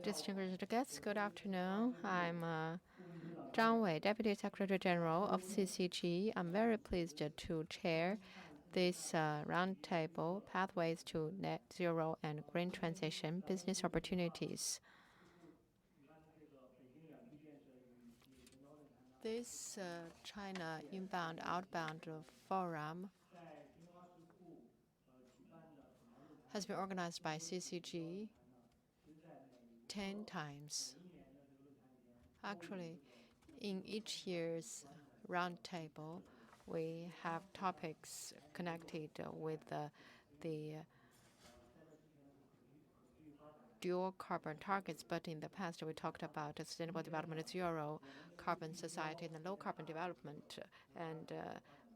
Distinguished guests, good afternoon. I'm Zhang Wei, Deputy Secretary General of CCG. I'm very pleased to chair this roundtable, Pathways to Net Zero and Green Transition Business Opportunities. This China Inbound-Outbound Forum has been organized by CCG 10 times. Actually, in each year's roundtable, we have topics connected with the dual carbon targets, but in the past we talked about sustainable development, zero carbon society, and low carbon development. And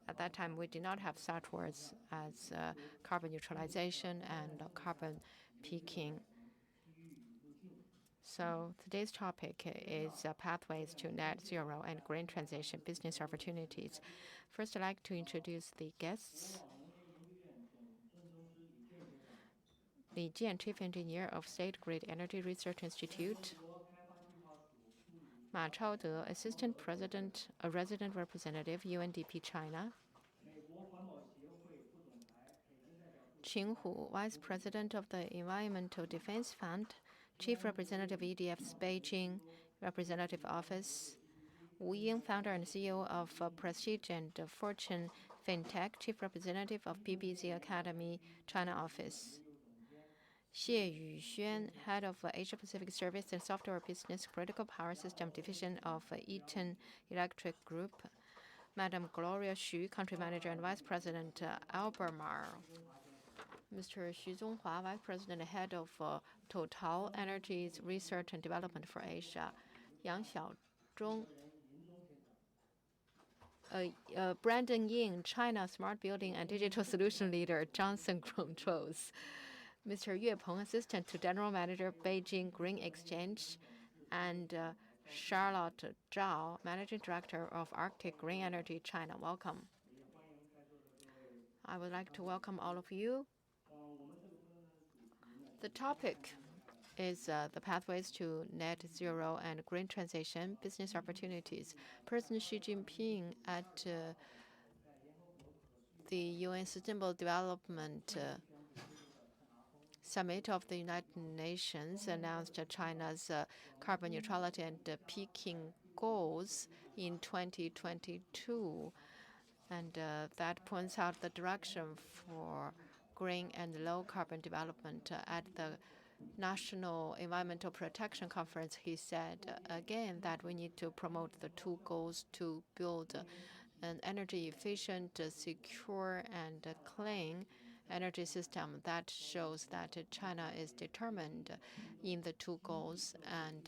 at that time, we did not have such words as carbon neutralization and carbon peaking. So today's topic is pathways to net zero and green transition business opportunities. First, I'd like to introduce the guests. Li Jian, Chief Engineer of State Grid Energy Research Institute. Ma Chaode, Assistant President, a Resident Representative, UNDP China. Qing Hu, Vice President of the Environmental Defense Fund, Chief Representative EDF's Beijing Representative Office. Wu Ying, Founder and CEO of Prestige and Fortune FinTech, Chief Representative of PBZ Academy, China Office. Xie Yuxuan, Head of Asia Pacific Service and Software Business Critical Power System Division of Eaton Electric Group. Madam Gloria Xu, Country Manager and Vice President Albemarle. Mr. Xu Zonghua, Vice President, Head of Total Energies Research and Development for Asia. Yang Xiaozhong, Brandon Ying, China Smart Building and Digital Solution Leader, Johnson Controls. Mr. Yue Peng, Assistant to General Manager, Beijing Green Exchange, and Charlotte Zhao, Managing Director of Arctic Green Energy China. Welcome. I would like to welcome all of you. The topic is the pathways to net zero and green transition business opportunities. President Xi Jinping at the UN Sustainable Development Summit of the United Nations announced China's carbon neutrality and peaking goals in 2022. And that points out the direction for green and low carbon development. At the National Environmental Protection Conference, he said again that we need to promote the two goals to build an energy efficient, secure, and clean energy system. That shows that China is determined in the two goals, and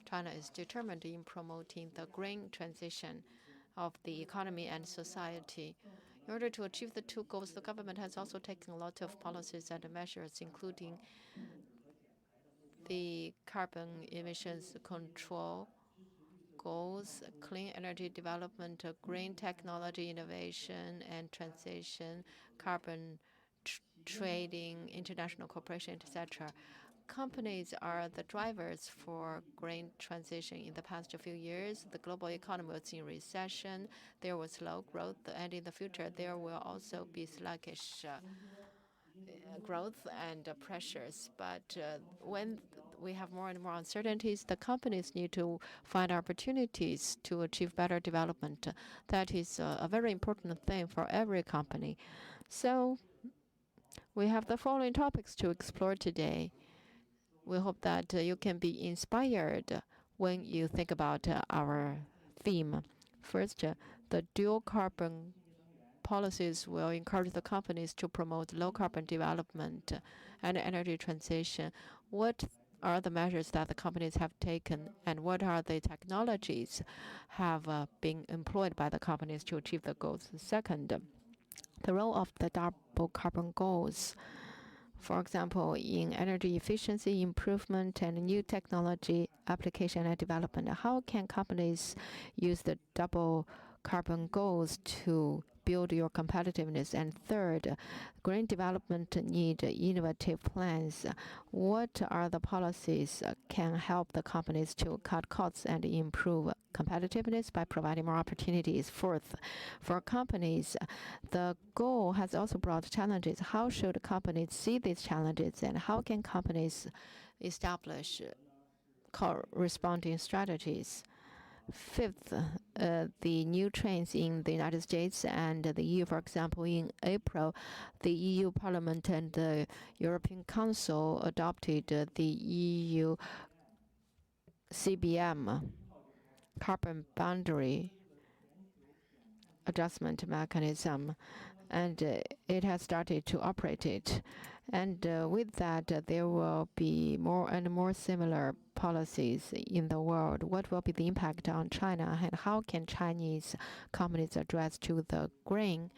China is determined in promoting the green transition of the economy and society. In order to achieve the two goals, the government has also taken a lot of policies and measures, including the carbon emissions control goals, clean energy development, green technology innovation and transition, carbon trading, international cooperation, etc. Companies are the drivers for green transition. In the past few years, the global economy was in recession. There was low growth, and in the future, there will also be sluggish growth and pressures. But when we have more and more uncertainties, the companies need to find opportunities to achieve better development. That is a very important thing for every company. So we have the following topics to explore today. We hope that you can be inspired when you think about our theme. First, the dual carbon policies will encourage the companies to promote low carbon development and energy transition. What are the measures that the companies have taken, and what are the technologies have been employed by the companies to achieve the goals? Second, the role of the double carbon goals. For example, in energy efficiency improvement and new technology application and development, how can companies use the double carbon goals to build your competitiveness. And third, green development need innovative plans. What are the policies can help the companies to cut costs and improve competitiveness by providing more opportunities? Fourth, for companies, the goal has also brought challenges. How should companies see these challenges, and how can companies establish corresponding strategies? Fifth, the new trends in the United States and the EU. For example, in April, the EU Parliament and the European Council adopted the EU CBM, Carbon Boundary Adjustment Mechanism, and it has started to operate it. And with that, there will be more and more similar policies in the world. What will be the impact on China, and how can Chinese companies address to the green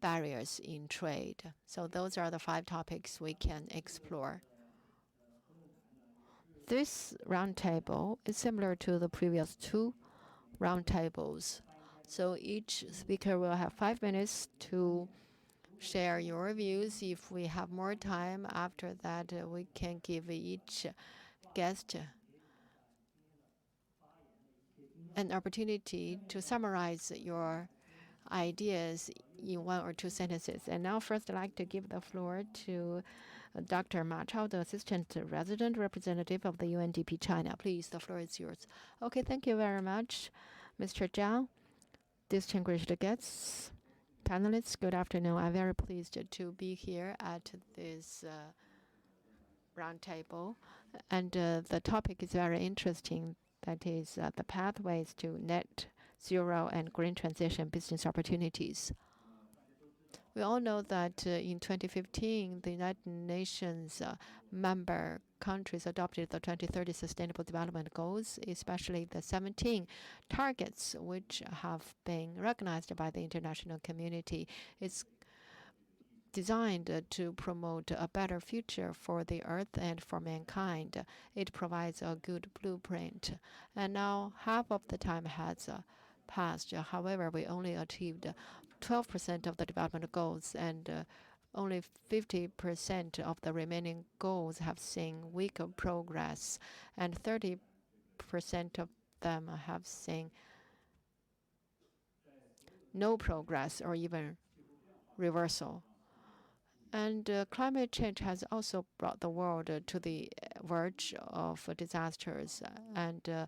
barriers in trade? So those are the 5 topics we can explore. This roundtable is similar to the previous 2 roundtables. So each speaker will have 5 minutes to share your views. If we have more time after that, we can give each guest an opportunity to summarize your ideas in 1 or 2 sentences. And now first I'd like to give the floor to Dr. Ma Chao, the Assistant Resident Representative of the UNDP China. Please, the floor is yours. Okay, thank you very much, Mr. Zhang. Distinguished guests, panelists, good afternoon. I'm very pleased to be here at this roundtable. And the topic is very interesting. That is the pathways to net zero and green transition business opportunities. We all know that in 2015, the United Nations member countries adopted the 2030 Sustainable Development Goals, especially the 17 targets which have been recognized by the international community. It's designed to promote a better future for the Earth and for mankind. It provides a good blueprint. And now half of the time has passed. However, we only achieved 12% of the development goals, and only 50% of the remaining goals have seen weaker progress, and 30% of them have seen no progress or even reversal. And climate change has also brought the world to the verge of disasters, and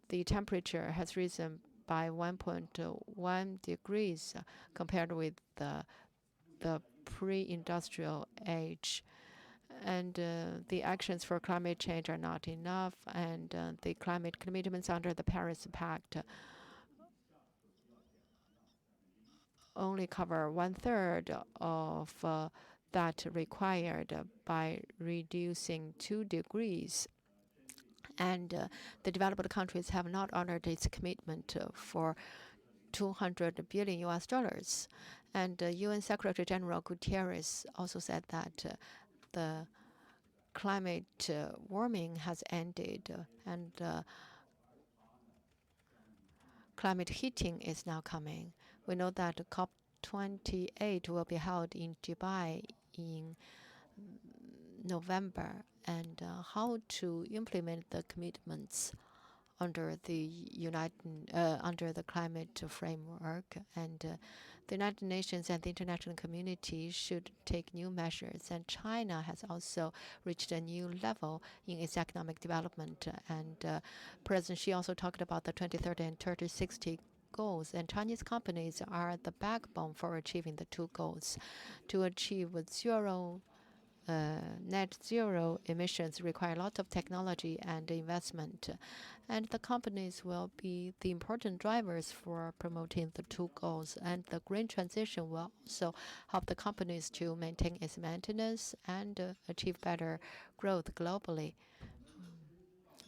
the temperature has risen by 1.1 degrees compared with the pre-industrial age. And the actions for climate change are not enough, and the climate commitments under the Paris Pact only cover 1/3 of that required by reducing 2 degrees. And the developed countries have not honored its commitment for $200 billion US. And UN Secretary General Guterres also said that the climate warming has ended, and climate heating is now coming. We know that COP28 will be held in Dubai in November, and how to implement the commitments under the under the climate framework. And the United Nations and the international community should take new measures. And China has also reached a new level in its economic development. And President Xi also talked about the 2030 and 3060 goals. And Chinese companies are the backbone for achieving the 2 goals. To achieve net zero emissions require a lot of technology and investment. And the companies will be the important drivers for promoting the 2 goals. And the green transition will also help the companies to maintain its maintenance and achieve better growth globally.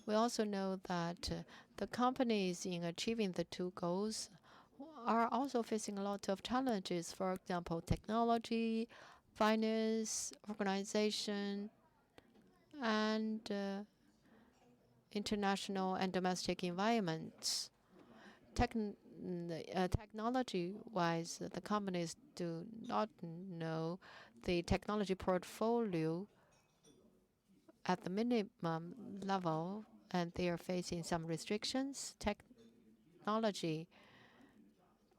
We also know that the companies in achieving the 2 goals are also facing a lot of challenges. For example, technology, finance, organization, and international and domestic environments. technology-wise, the companies do not know the technology portfolio at the minimum level, and they are facing some restrictions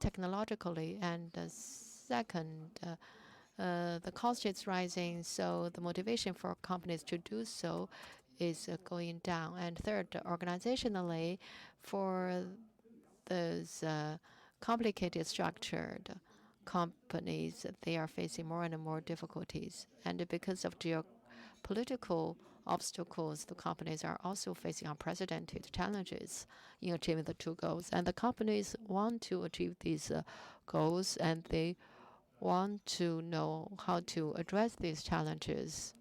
technologically. And second, the cost is rising, so the motivation for companies to do so is going down. And third, organizationally, for those complicated structured companies, they are facing more and more difficulties. And because of geopolitical obstacles, the companies are also facing unprecedented challenges in achieving the two goals. And the companies want to achieve these goals, and they want to know how to address these challenges.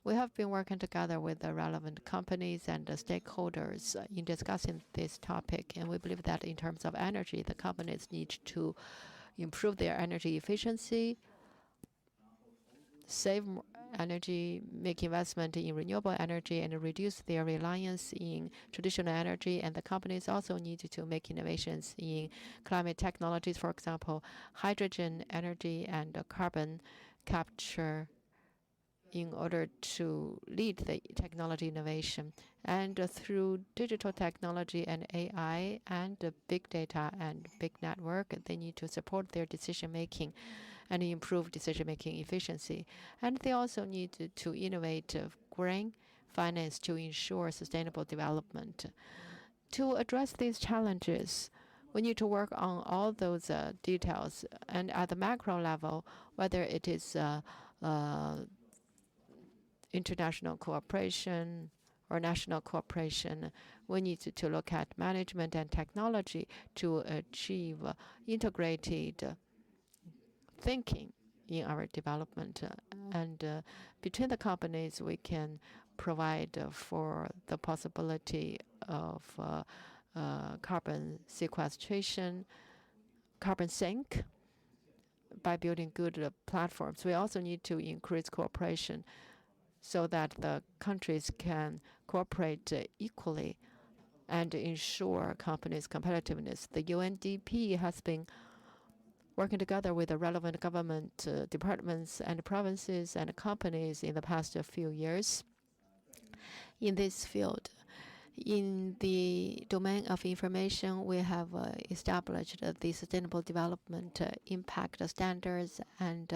We have been working together with the relevant companies and the stakeholders in discussing this topic, and we believe that in terms of energy, the companies need to improve their energy efficiency, save energy, make investment in renewable energy, and reduce their reliance in traditional energy. And the companies also need to make innovations in climate technologies, for example, hydrogen energy and carbon capture, in order to lead the technology innovation. And through digital technology and AI and big data and big network, they need to support their decision making and improve decision making efficiency. And they also need to innovate green finance to ensure sustainable development. To address these challenges, we need to work on all those details. And at the macro level, whether it is international cooperation or national cooperation, we need to look at management and technology to achieve integrated thinking in our development. And between the companies, we can provide for the possibility of carbon sequestration, carbon sink, by building good platforms. We also need to increase cooperation so that the countries can cooperate equally and ensure companies' competitiveness. The UNDP has been working together with the relevant government departments and provinces and companies in the past few years in this field. In the domain of information, we have established the Sustainable Development Impact Standards and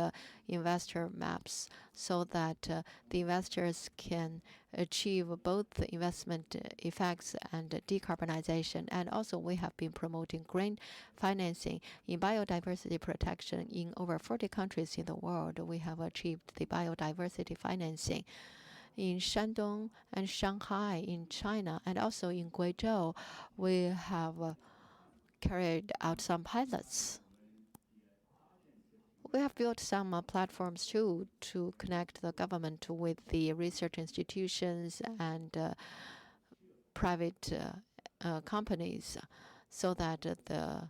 investor maps so that the investors can achieve both the investment effects and decarbonization. And also, we have been promoting green financing in biodiversity protection in over 40 countries in the world. We have achieved the biodiversity financing in Shandong and Shanghai in China, and also in Guizhou, we have carried out some pilots. We have built some platforms too to connect the government with the research institutions and private companies so that the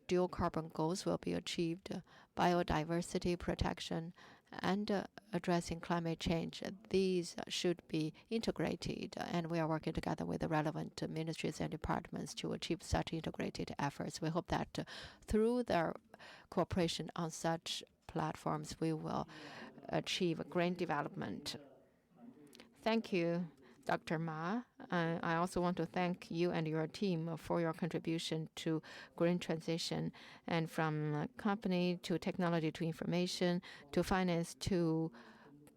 dual carbon goals will be achieved, biodiversity protection, and addressing climate change. These should be integrated, and we are working together with the relevant ministries and departments to achieve such integrated efforts. We hope that through their cooperation on such platforms, we will achieve green development. Thank you, Dr. Ma. I also want to thank you and your team for your contribution to green transition, and from company to technology to information to finance to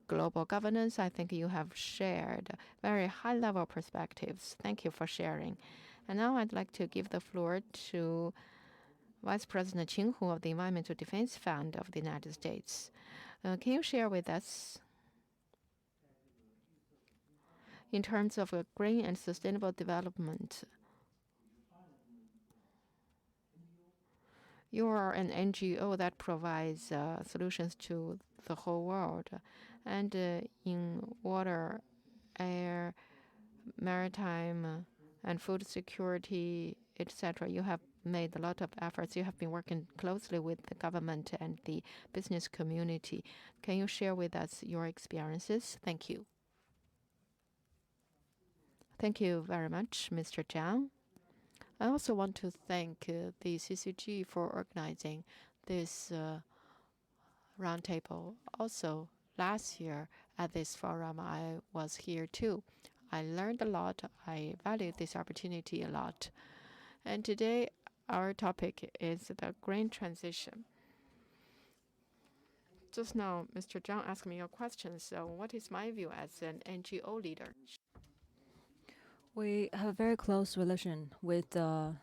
global governance. I think you have shared very high-level perspectives. Thank you for sharing. And now I'd like to give the floor to Vice President Qin Hu of the Environmental Defense Fund of the United States. Can you share with us, in terms of green and sustainable development, you are an NGO that provides solutions to the whole world. And in water, air, maritime, and food security, etc., you have made a lot of efforts. You have been working closely with the government and the business community. Can you share with us your experiences? Thank you. Thank you very much, Mr. Zhang. I also want to thank the CCG for organizing this roundtable. Also, last year at this forum, I was here too. I learned a lot. I valued this opportunity a lot. And today, our topic is the green transition. Just now, Mr. Zhang asked me a question. So, what is my view as an NGO leader? We have a very close relation with the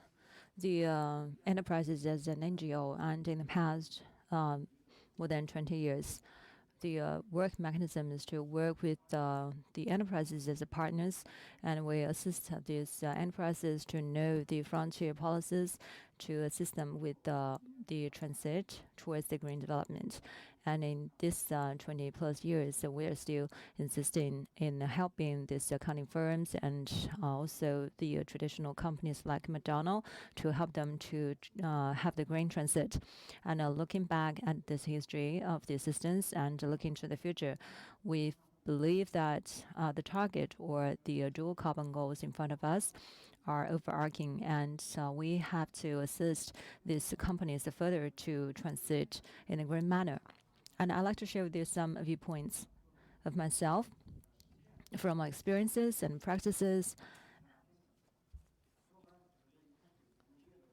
enterprises as an NGO, and in the past more than 20 years, the work mechanism is to work with the enterprises as partners, and we assist these enterprises to know the frontier policies, to assist them with the transit towards the green development. And in this 20 plus years, we are still insisting in helping these accounting firms and also the traditional companies like McDonald's to help them to have the green transit. And looking back at this history of the assistance and looking to the future, we believe that the target or the dual carbon goals in front of us are overarching, and we have to assist these companies further to transit in a green manner. And I'd like to share with you some viewpoints of myself from my experiences and practices.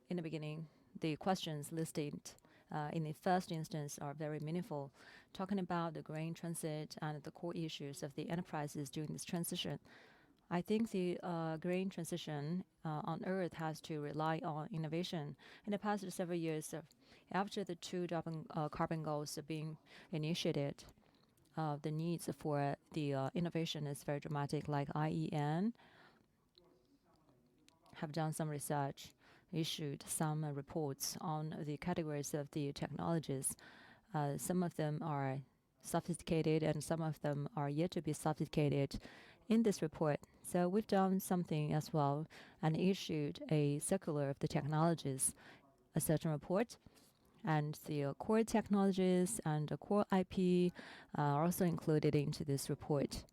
In the beginning, the questions listed in the first instance are very meaningful, talking about the green transit and the core issues of the enterprises during this transition. I think the green transition on Earth has to rely on innovation. In the past several years, after the two carbon goals are being initiated, the needs for the innovation is very dramatic. Like IEN have done some research, issued some reports on the categories of the technologies. Some of them are sophisticated and some of them are yet to be sophisticated in this report. So we've done something as well and issued a circular of the technologies, a certain report. And the core technologies and the core IP are also included into this report.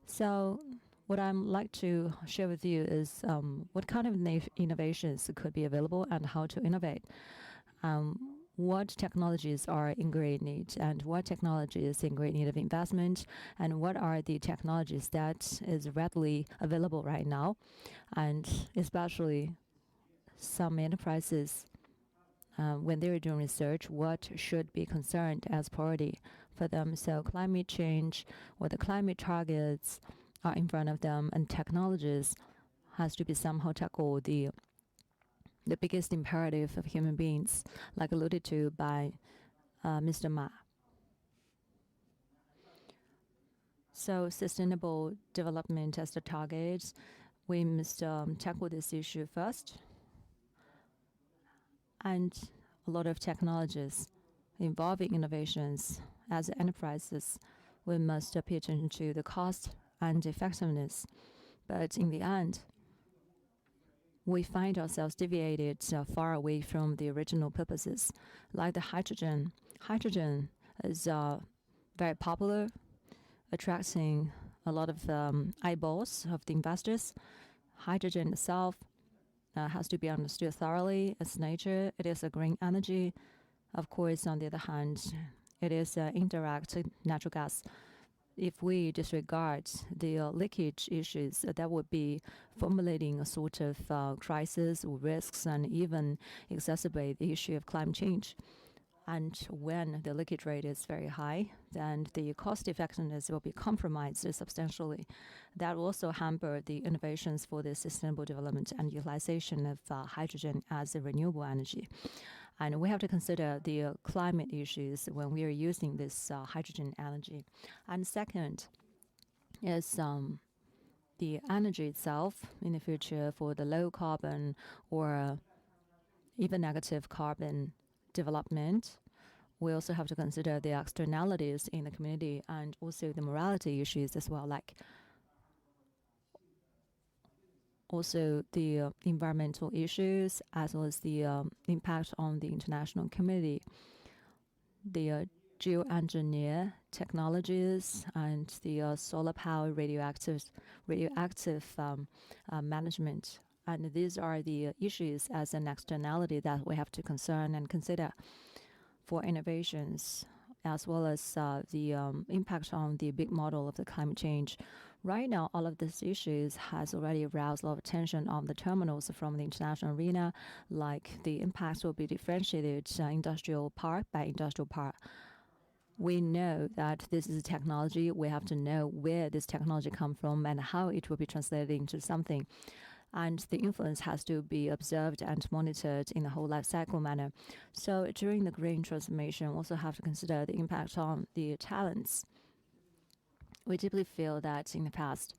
So what I'd like to share with you is what kind of innovations could be available and how to innovate. What technologies are in great need and what technology is in great need of investment, and what are the technologies that is readily available right now, and especially some enterprises when they're doing research, what should be concerned as priority for them. So climate change or the climate targets are in front of them, and technologies has to be somehow tackled the biggest imperative of human beings, like alluded to by Mr. Ma. So sustainable development as the target, we must tackle this issue first. And a lot of technologies involving innovations as enterprises, we must pay attention to the cost and effectiveness. But in the end, we find ourselves deviated far away from the original purposes, like the hydrogen. Hydrogen is very popular, attracting a lot of eyeballs of the investors. Hydrogen itself has to be understood thoroughly. Its nature, it is a green energy. Of course, on the other hand, it is indirect natural gas. If we disregard the leakage issues, that would be formulating a sort of crisis or risks and even exacerbate the issue of climate change. And when the leakage rate is very high, then the cost effectiveness will be compromised substantially. That will also hamper the innovations for the sustainable development and utilization of hydrogen as a renewable energy. And we have to consider the climate issues when we are using this hydrogen energy. And second is the energy itself in the future for the low carbon or even negative carbon development. We also have to consider the externalities in the community and also the morality issues as well, like also the environmental issues as well as the impact on the international community. The geoengineer technologies and the solar power radioactive management. And these are the issues as an externality that we have to concern and consider for innovations, as well as the impact on the big model of the climate change. Right now, all of these issues has already aroused a lot of attention on the terminals from the international arena, like the impacts will be differentiated industrial park by industrial park. We know that this is a technology. We have to know where this technology comes from and how it will be translated into something. And the influence has to be observed and monitored in the whole life cycle manner. So during the green transformation, we also have to consider the impact on the talents. We deeply feel that in the past,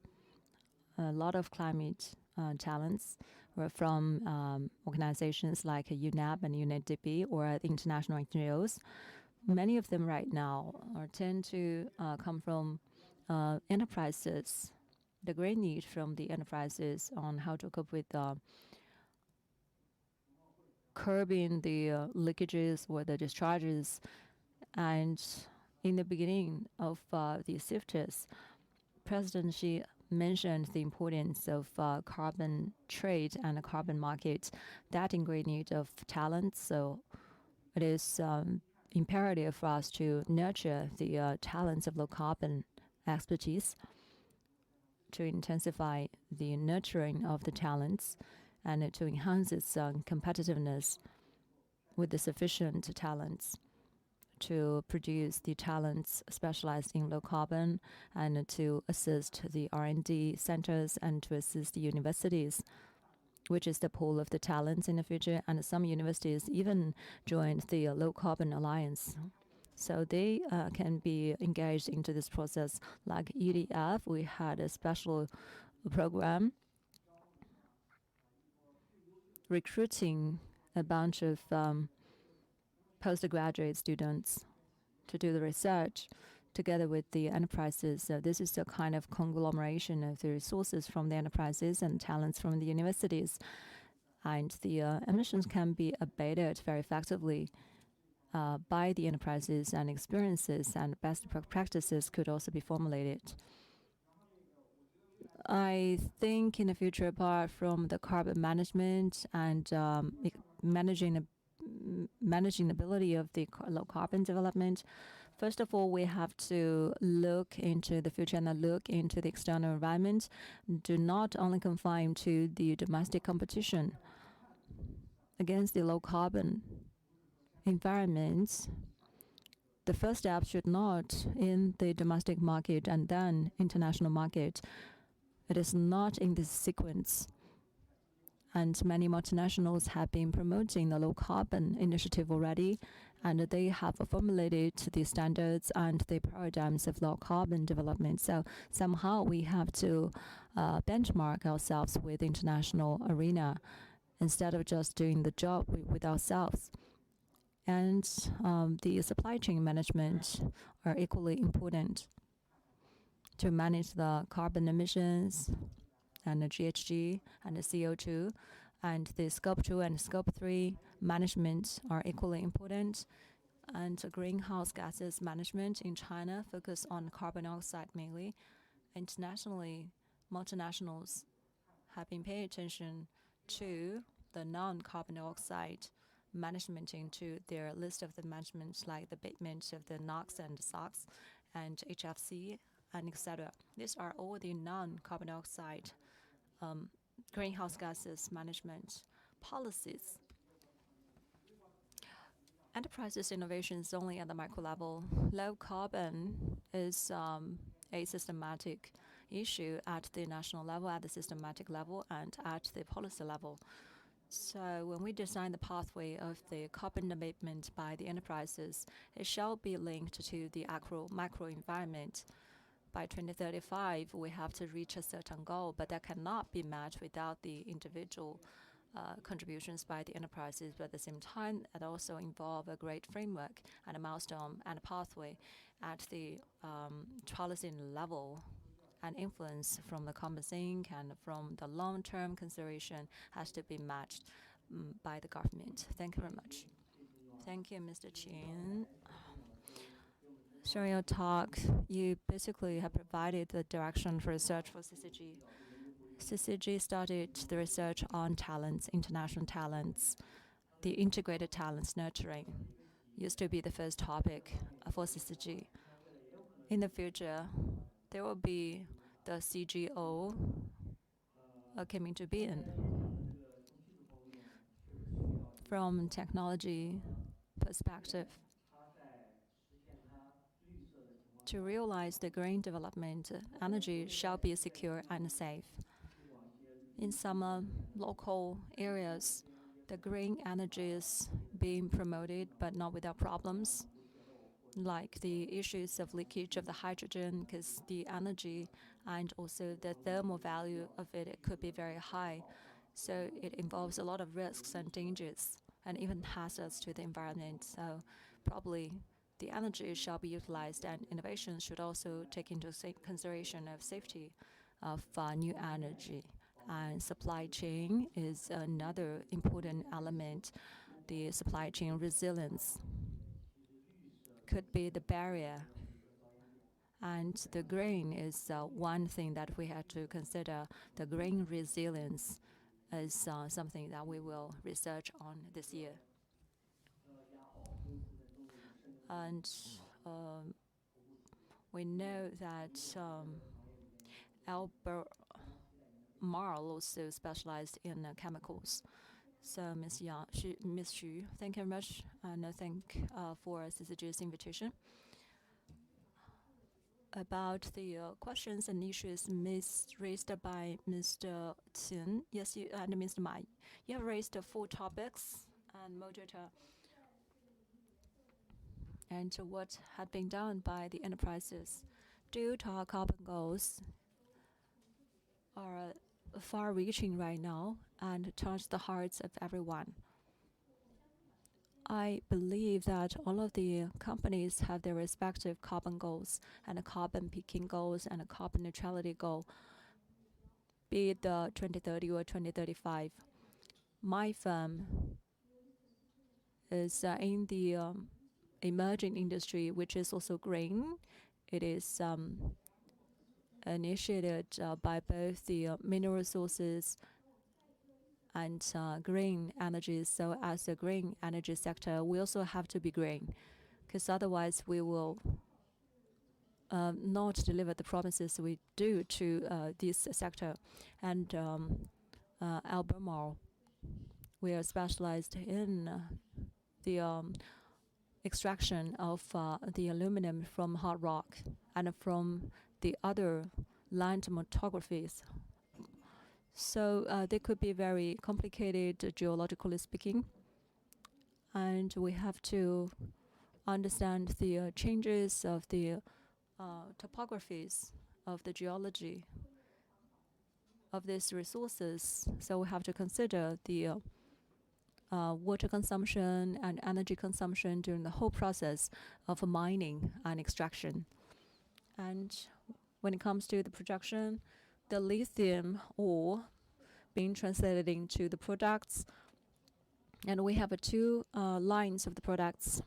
a lot of climate talents were from organizations like UNEP and UNEDP or the international NGOs. Many of them right now tend to come from enterprises. The great need from the enterprises on how to cope with curbing the leakages or the discharges. And in the beginning of the CIFTIS, President Xi mentioned the importance of carbon trade and a carbon market, that in great need of talent. So it is imperative for us to nurture the talents of low carbon expertise, to intensify the nurturing of the talents and to enhance its competitiveness with the sufficient talents to produce the talents specialized in low carbon and to assist the R&D centers and to assist the universities, which is the pool of the talents in the future. And some universities even joined the Low Carbon Alliance. So they can be engaged into this process. Like EDF, we had a special program recruiting a bunch of postgraduate students to do the research together with the enterprises. So this is a kind of conglomeration of the resources from the enterprises and talents from the universities. And the emissions can be abated very effectively by the enterprises, and experiences and best practices could also be formulated. I think in the future, apart from the carbon management and managing the ability of the low carbon development, first of all, we have to look into the future and look into the external environment. Do not only confine to the domestic competition against the low carbon environments. The first step should not in the domestic market and then international market. It is not in this sequence. And many multinationals have been promoting the low carbon initiative already, and they have formulated the standards and the paradigms of low carbon development. So somehow we have to benchmark ourselves with international arena instead of just doing the job with ourselves. And the supply chain management are equally important to manage the carbon emissions and the GHG and the CO2, and the Scope 2 and Scope 3 management are equally important. And greenhouse gases management in China focus on carbon dioxide mainly. Internationally, multinationals have been paying attention to the non-carbon dioxide management into their list of the managements, like the abatement of the NOx and SOx and HFC and etc. These are all the non-carbon dioxide greenhouse gases management policies. Enterprises innovation is only at the micro level. Low carbon is a systematic issue at the national level, at the systematic level, and at the policy level. So when we design the pathway of the carbon abatement by the enterprises, it shall be linked to the macro environment. By 2035, we have to reach a certain goal, but that cannot be met without the individual contributions by the enterprises. But at the same time, it also involves a great framework and a milestone and a pathway at the policy level. And influence from the common sink and from the long-term consideration has to be matched by the government. Thank you very much. Thank you, Mr. Qin. During your talk, you basically have provided the direction for research for CCG. CCG started the research on talents, international talents, the integrated talents nurturing used to be the first topic for CCG. In the future, there will be the CGO coming to being. From technology perspective, to realize the green development, energy shall be secure and safe. In some local areas, the green energy is being promoted, but not without problems, like the issues of leakage of the hydrogen, because the energy and also the thermal value of it could be very high. So it involves a lot of risks and dangers, and even hazards to the environment. So probably the energy shall be utilized, and innovation should also take into consideration of safety of new energy. And supply chain is another important element. The supply chain resilience could be the barrier. And the green is one thing that we have to consider. The green resilience is something that we will research on this year. And we know that Albert Marl also specialized in chemicals. So Ms. Xu, thank you very much, and thank for CCG's invitation. About the questions and issues raised by Mr. Qin, yes, you and Mr. Ma, you have raised 4 topics and moderator, and what had been done by the enterprises due to our carbon goals are far-reaching right now and touch the hearts of everyone. I believe that all of the companies have their respective carbon goals and carbon peaking goals and a carbon neutrality goal, be it the 2030 or 2035. My firm is in the emerging industry, which is also green. It is initiated by both the mineral resources and green energy. So as a green energy sector, we also have to be green, because otherwise we will not deliver the promises we do to this sector. And Albemarle, we are specialized in the extraction of the aluminum from hard rock and from the other land metamorphoses. So they could be very complicated, geologically speaking. And we have to understand the changes of the topographies of the geology of these resources. So we have to consider the water consumption and energy consumption during the whole process of mining and extraction. And when it comes to the production, the lithium ore being translated into the products, and we have 2 lines of the products.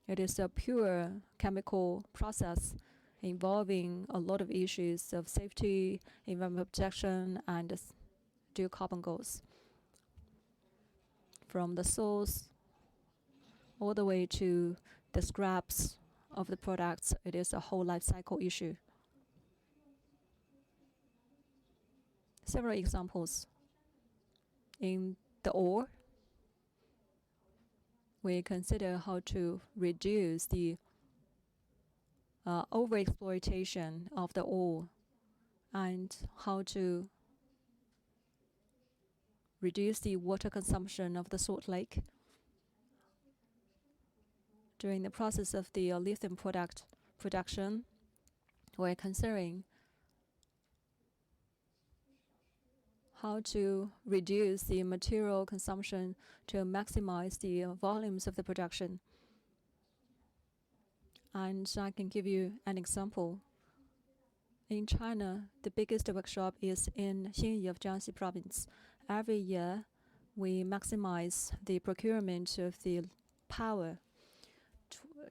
It is a pure chemical process involving a lot of issues of safety, environmental protection, and dual carbon goals. From the source all the way to the scraps of the products, it is a whole life cycle issue. Several examples. In the ore, we consider how to reduce the overexploitation of the ore and how to reduce the water consumption of the salt lake. During the process of the lithium production, we're considering how to reduce the material consumption to maximize the volumes of the production. And I can give you an example. In China, the biggest workshop is in Xinyi of Jiangxi province. Every year, we maximize the procurement of the power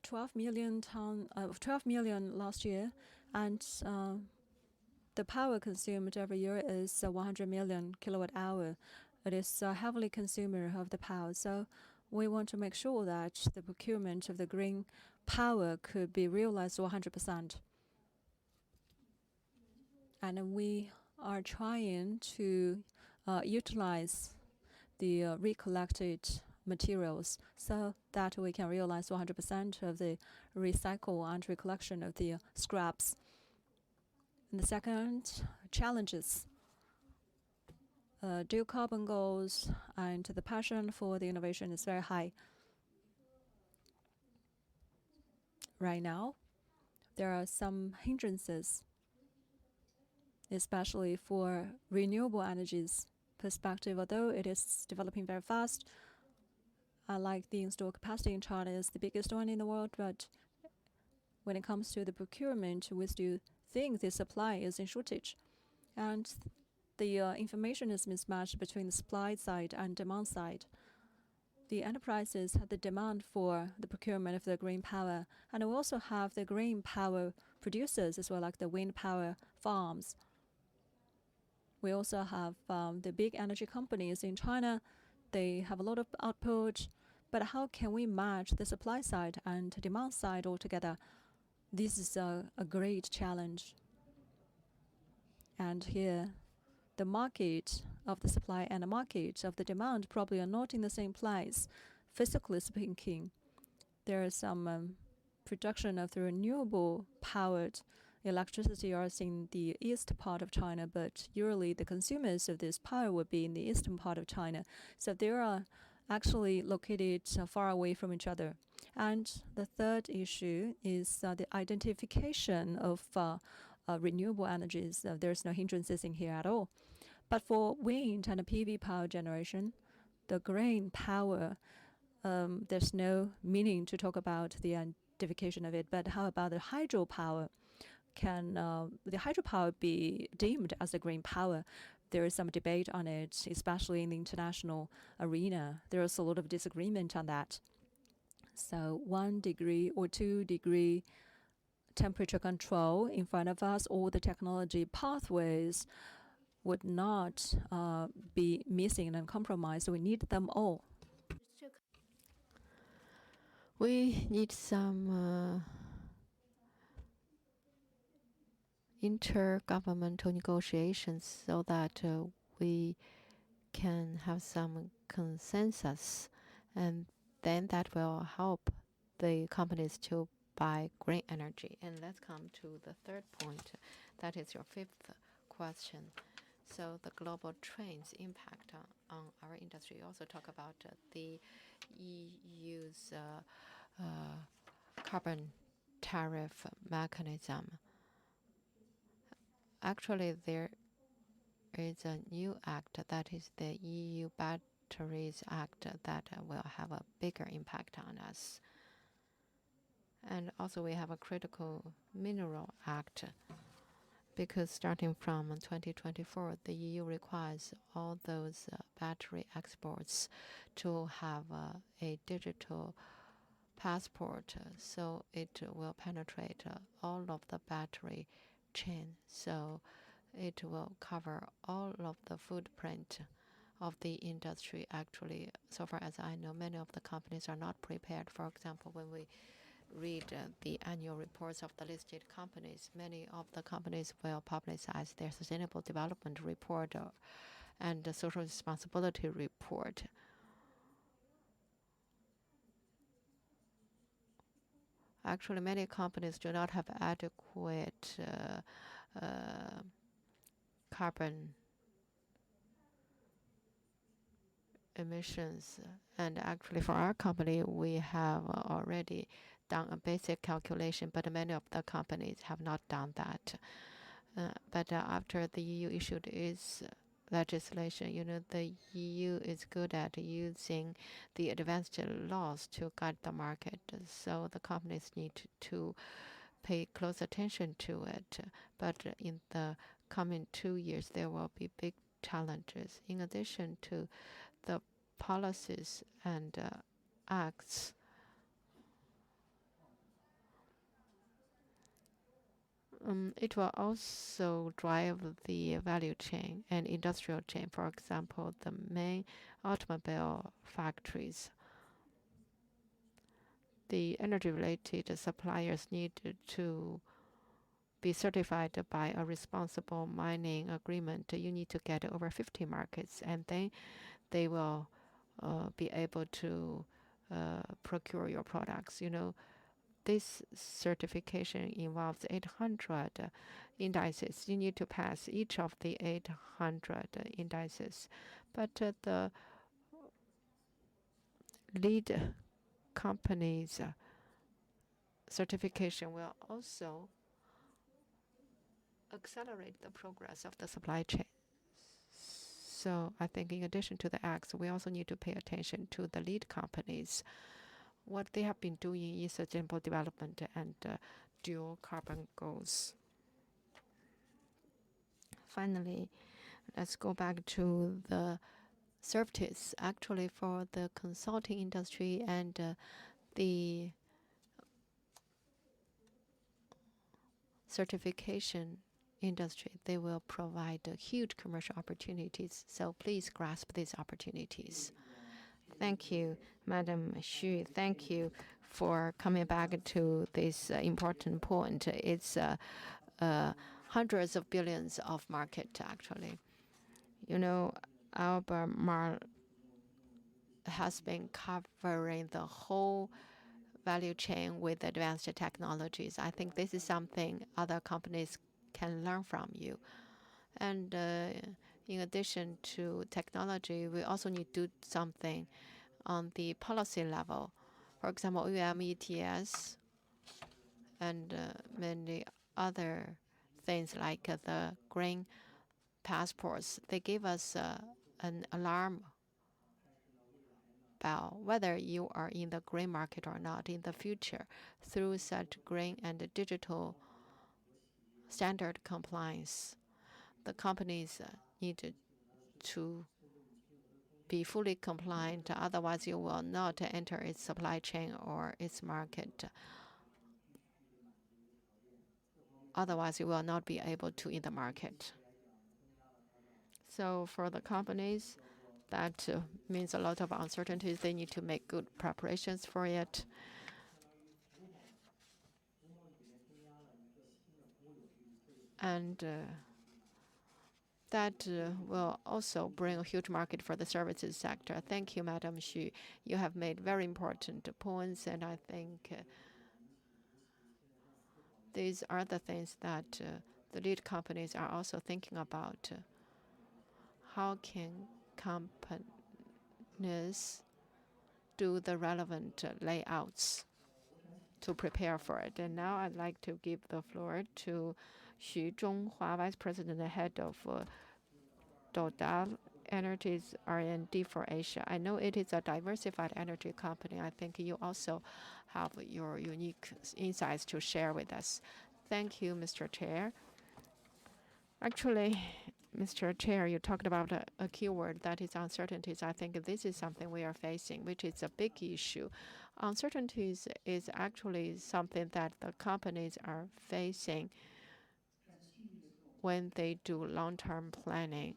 12 million 12 million last year, and the power consumed every year is 100 million kilowatt hour. It is a heavily consumer of the power. So we want to make sure that the procurement of the green power could be realized 100%. And we are trying to utilize the recollected materials so that we can realize 100% of the recycle and recollection of the scraps. And the second, challenges. Dual carbon goals and the passion for the innovation is very high. Right now, there are some hindrances, especially for renewable energies perspective. Although it is developing very fast, like the installed capacity in China is the biggest one in the world, but when it comes to the procurement, we still think the supply is in shortage. And the information is mismatched between the supply side and demand side. The enterprises have the demand for the procurement of the green power, and we also have the green power producers as well, like the wind power farms. We also have the big energy companies in China. They have a lot of output, but how can we match the supply side and demand side altogether? This is a great challenge. And here, the market of the supply and the market of the demand probably are not in the same place. Physically speaking, there is some production of the renewable powered electricity are in the east part of China, but usually the consumers of this power would be in the eastern part of China. So they are actually located far away from each other. And the third issue is the identification of renewable energies. There's no hindrances in here at all. But for wind and PV power generation, the green power, there's no meaning to talk about the identification of it. But how about the hydropower? Can the hydropower be deemed as a green power? There is some debate on it, especially in the international arena. There is a lot of disagreement on that. So 1 degree or 2 degree temperature control in front of us, all the technology pathways would not be missing and compromised. We need them all. We need some intergovernmental negotiations so that we can have some consensus, and then that will help the companies to buy green energy. And let's come to the third point. That is your fifth question. So the global trends impact on our industry. You also talk about the EU's carbon tariff mechanism. Actually, there is a new act, that is the EU Batteries Act, that will have a bigger impact on us. And also we have a Critical Mineral Act, because starting from 2024, the EU requires all those battery exports to have a digital passport, so it will penetrate all of the battery chain. So it will cover all of the footprint of the industry. Actually, so far as I know, many of the companies are not prepared. For example, when we read the annual reports of the listed companies, many of the companies will publicize their sustainable development report and the social responsibility report. Actually, many companies do not have adequate carbon emissions. And actually, for our company, we have already done a basic calculation, but many of the companies have not done that. But after the EU issued its legislation, the EU is good at using the advanced laws to guide the market. So the companies need to pay close attention to it. But in the coming 2 years, there will be big challenges. In addition to the policies and acts, It will also drive the value chain and industrial chain. For example, the main automobile factories, the energy-related suppliers need to be certified by a responsible mining agreement. You need to get over 50 markets, and then they will be able to procure your products. This certification involves 800 indices. You need to pass each of the 800 indices. But the lead company's certification will also accelerate the progress of the supply chain. So I think in addition to the acts, we also need to pay attention to the lead companies, what they have been doing in sustainable development and dual carbon goals. Finally, let's go back to the CIFTIS. Actually, for the consulting industry and the certification industry, they will provide huge commercial opportunities. So please grasp these opportunities. Thank you, Madam Xu. Thank you for coming back to this important point. It's hundreds of billions of market, actually. Albemarle has been covering the whole value chain with advanced technologies. I think this is something other companies can learn from you. And in addition to technology, we also need to do something on the policy level. For example, ETS and many other things like the green passports. They give us an alarm bell whether you are in the green market or not in the future. Through such green and digital standard compliance, the companies need to be fully compliant, otherwise you will not enter its supply chain or its market. Otherwise, you will not be able to in the market. So for the companies, that means a lot of uncertainties. They need to make good preparations for it. And that will also bring a huge market for the services sector. Thank you, Madam Xu. You have made very important points, and I think these are the things that the lead companies are also thinking about. How can companies do the relevant layouts to prepare for it? And now I'd like to give the floor to Xu Zhonghua, Vice President and Head of Total Energy's R&D for Asia. I know it is a diversified energy company. I think you also have your unique insights to share with us. Thank you, Mr. Chair. Actually, Mr. Chair, you talked about a keyword that is uncertainties. I think this is something we are facing, which is a big issue. Uncertainties is actually something that the companies are facing when they do long-term planning.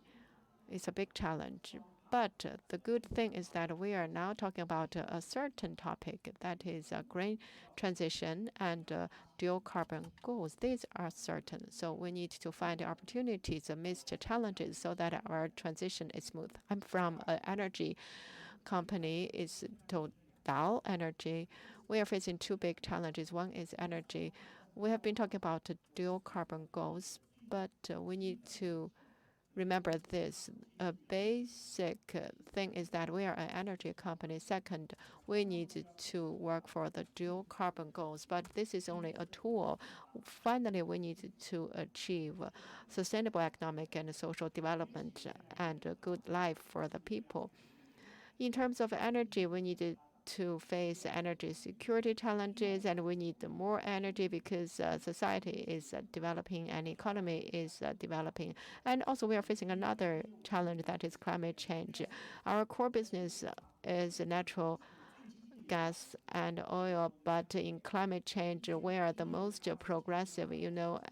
It's a big challenge. But the good thing is that we are now talking about a certain topic, that is green transition and dual carbon goals. These are certain. So we need to find opportunities amidst challenges so that our transition is smooth. I'm from an energy company. It's Total Energy. We are facing two big challenges. One is energy. We have been talking about dual carbon goals, but we need to remember this. A basic thing is that we are an energy company. Second, we need to work for the dual carbon goals, but this is only a tool. Finally, we need to achieve sustainable economic and social development and a good life for the people. In terms of energy, we need to face energy security challenges, and we need more energy because society is developing and economy is developing. And also we are facing another challenge, that is climate change. Our core business is natural gas and oil, but in climate change, we are the most progressive.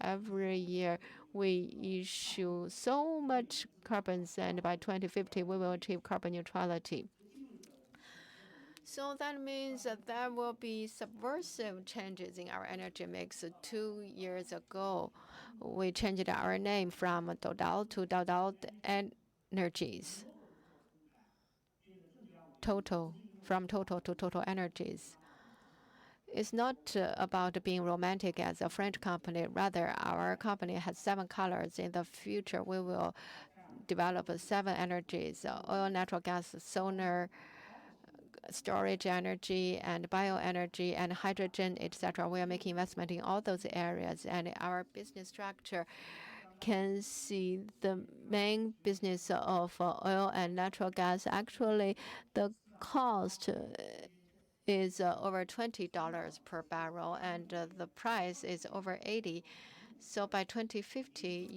Every year we issue so much carbons, and by 2050 we will achieve carbon neutrality. So that means that there will be subversive changes in our energy mix. 2 years ago, we changed our name from Total to Total Energies. Total, from Total to Total Energies. It's not about being romantic as a French company. Rather, our company has 7 colors. In the future, we will develop 7 energies: oil, natural gas, solar, storage energy, and bioenergy, and hydrogen, etc. We are making investment in all those areas, and our business structure can see the main business of oil and natural gas. Actually, the cost is over $20 per barrel, and the price is over 80. So by 2050,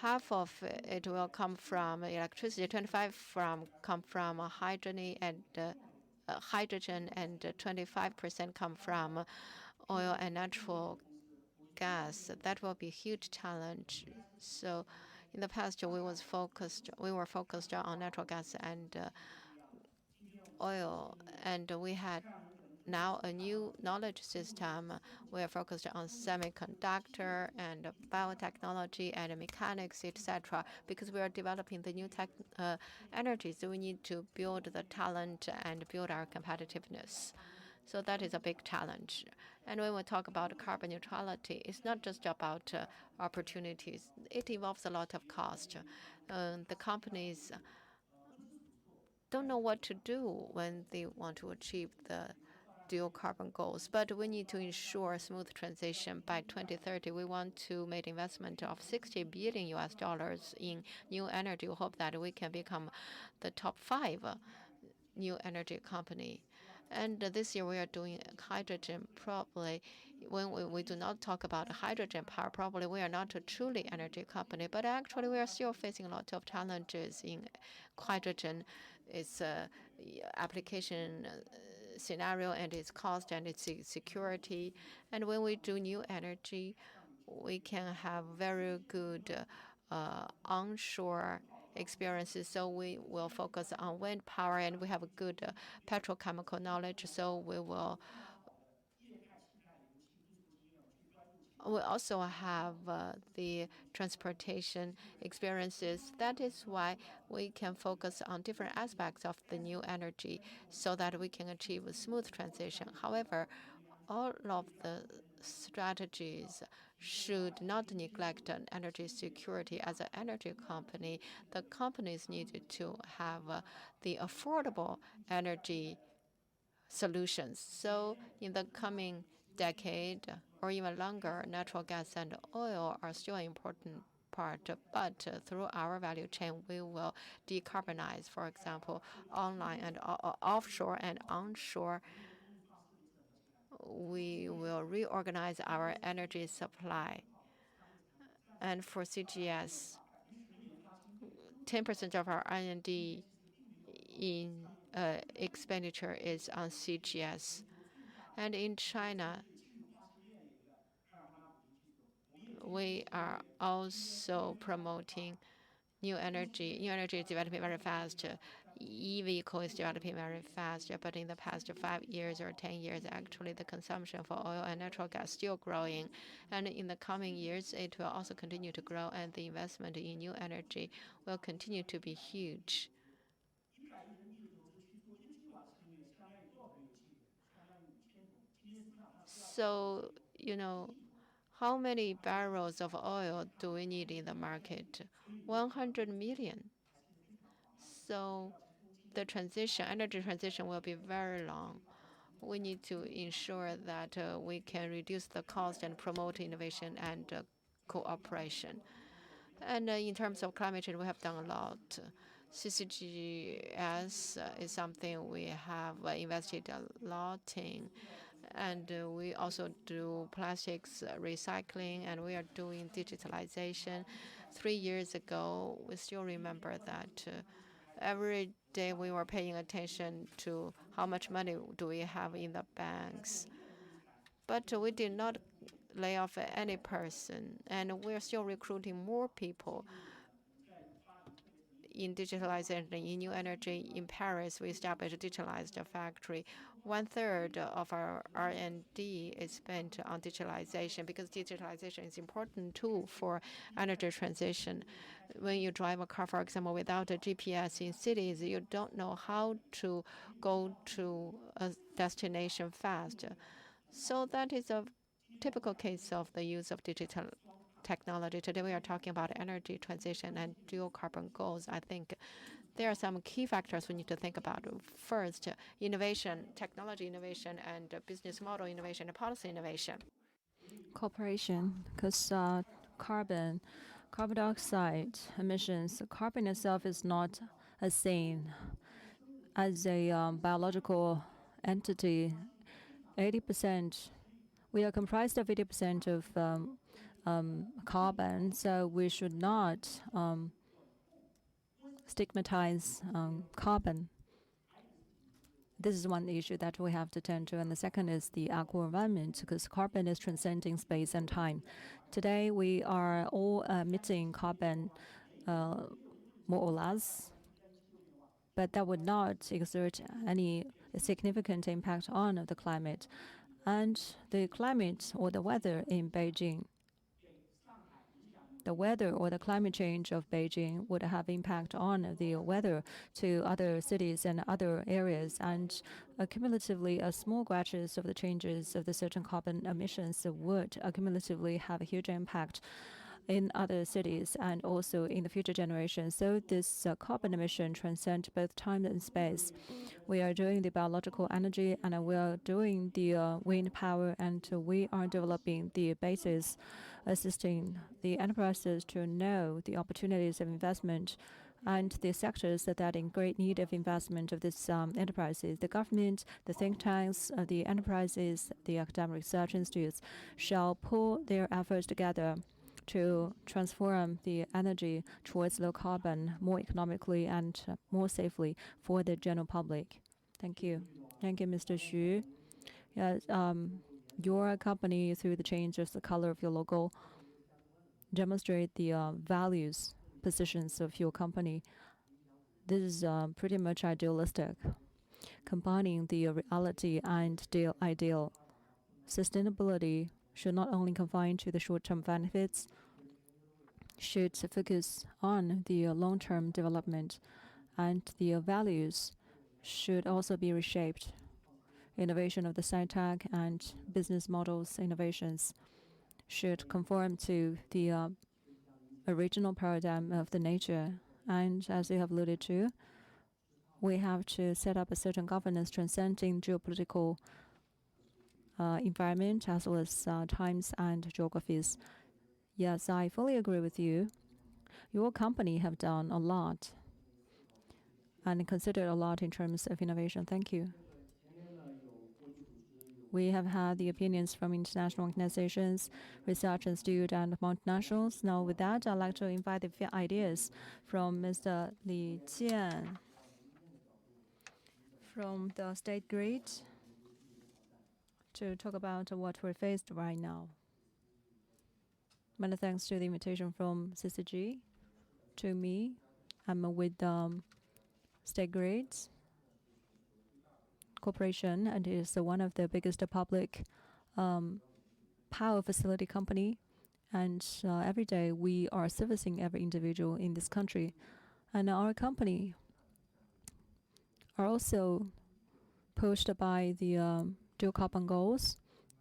half of it will come from electricity, 25 come from hydrogen, and 25% come from oil and natural gas. That will be a huge challenge. So in the past, we were focused on natural gas and oil, and we had now a new knowledge system. We are focused on semiconductor and biotechnology and mechanics, etc. Because we are developing the new energies, so we need to build the talent and build our competitiveness. So that is a big challenge. And when we talk about carbon neutrality, it's not just about opportunities. It involves a lot of cost. The companies don't know what to do when they want to achieve the dual carbon goals, but we need to ensure a smooth transition. By 2030, we want to make investment of $60 billion in new energy. We hope that we can become the top 5 new energy company. And this year we are doing hydrogen. Probably when we do not talk about hydrogen power, probably we are not a truly energy company. But actually we are still facing a lot of challenges in hydrogen. Its application scenario and its cost and its security. And when we do new energy, we can have very good onshore experiences. So we will focus on wind power, and we have a good petrochemical knowledge. So we also have the transportation experiences. That is why we can focus on different aspects of the new energy so that we can achieve a smooth transition. However, all of the strategies should not neglect energy security. As an energy company, the companies need to have the affordable energy solutions. So in the coming decade or even longer, natural gas and oil are still an important part, but through our value chain, we will decarbonize, for example, online and offshore and onshore. We will reorganize our energy supply. And for CGS, 10% of our R&D in expenditure is on CGS. And in China, we are also promoting new energy. New energy is developing very fast. E-vehicle is developing very fast, but in the past 5 years or 10 years, actually the consumption for oil and natural gas is still growing. And in the coming years, it will also continue to grow, and the investment in new energy will continue to be huge. So, how many barrels of oil do we need in the market? 100 million. So the energy transition will be very long. We need to ensure that we can reduce the cost and promote innovation and cooperation. And in terms of climate change, we have done a lot. CCGS is something we have invested a lot in. And we also do plastics recycling, and we are doing digitalization. 3 years ago, we still remember that every day we were paying attention to how much money do we have in the banks. But we did not lay off any person, and we're still recruiting more people in digitalization, in new energy. In Paris, we established a digitalized factory. 1/3 of our R&D is spent on digitalization because digitalization is an important tool for energy transition. When you drive a car, for example, without a GPS in cities, you don't know how to go to a destination fast. So that is a typical case of the use of digital technology. Today we are talking about energy transition and dual carbon goals. I think there are some key factors we need to think about. First, innovation, technology innovation, and business model innovation and policy innovation. Cooperation, because carbon dioxide emissions, carbon itself is not a seen as a biological entity. 80%, we are comprised of 80% of carbon, so we should not stigmatize carbon. This is one issue that we have to tend to. And the second is the agro-environment, because carbon is transcending space and time. Today, we are all emitting carbon more or less, but that would not exert any significant impact on the climate. And the climate or the weather in Beijing, the weather or the climate change of Beijing would have impact on the weather to other cities and other areas. And cumulatively, small batches of the changes of the certain carbon emissions would cumulatively have a huge impact in other cities and also in the future generations. So this carbon emission transcends both time and space. We are doing the biological energy and we are doing the wind power, and we are developing the basis, assisting the enterprises to know the opportunities of investment and the sectors that are in great need of investment of these enterprises. The government, the think tanks, the enterprises, the academic research institutes shall pull their efforts together to transform the energy towards low carbon more economically and more safely for the general public. Thank you. Thank you, Mr. Xu. Yes, your company, through the change of the color of your logo, demonstrate the values, positions of your company. This is pretty much idealistic, combining the reality and the ideal. Sustainability should not only confine to the short-term benefits, should focus on the long-term development, and the values should also be reshaped. Innovation of the sci-tech and business models innovations should conform to the original paradigm of the nature. And as you have alluded to, we have to set up a certain governance transcending geopolitical environment as well as times and geographies. Yes, I fully agree with you. Your company have done a lot and considered a lot in terms of innovation. Thank you. We have had the opinions from international organizations, research institute, and multinationals. Now, with that, I'd like to invite the ideas from Mr. Li Jian from the State Grid to talk about what we're faced right now. Many thanks to the invitation from CCG to me. I'm with State Grid Corporation, and is one of the biggest public power facility company. And every day we are servicing every individual in this country. And our company are also pushed by the dual carbon goals.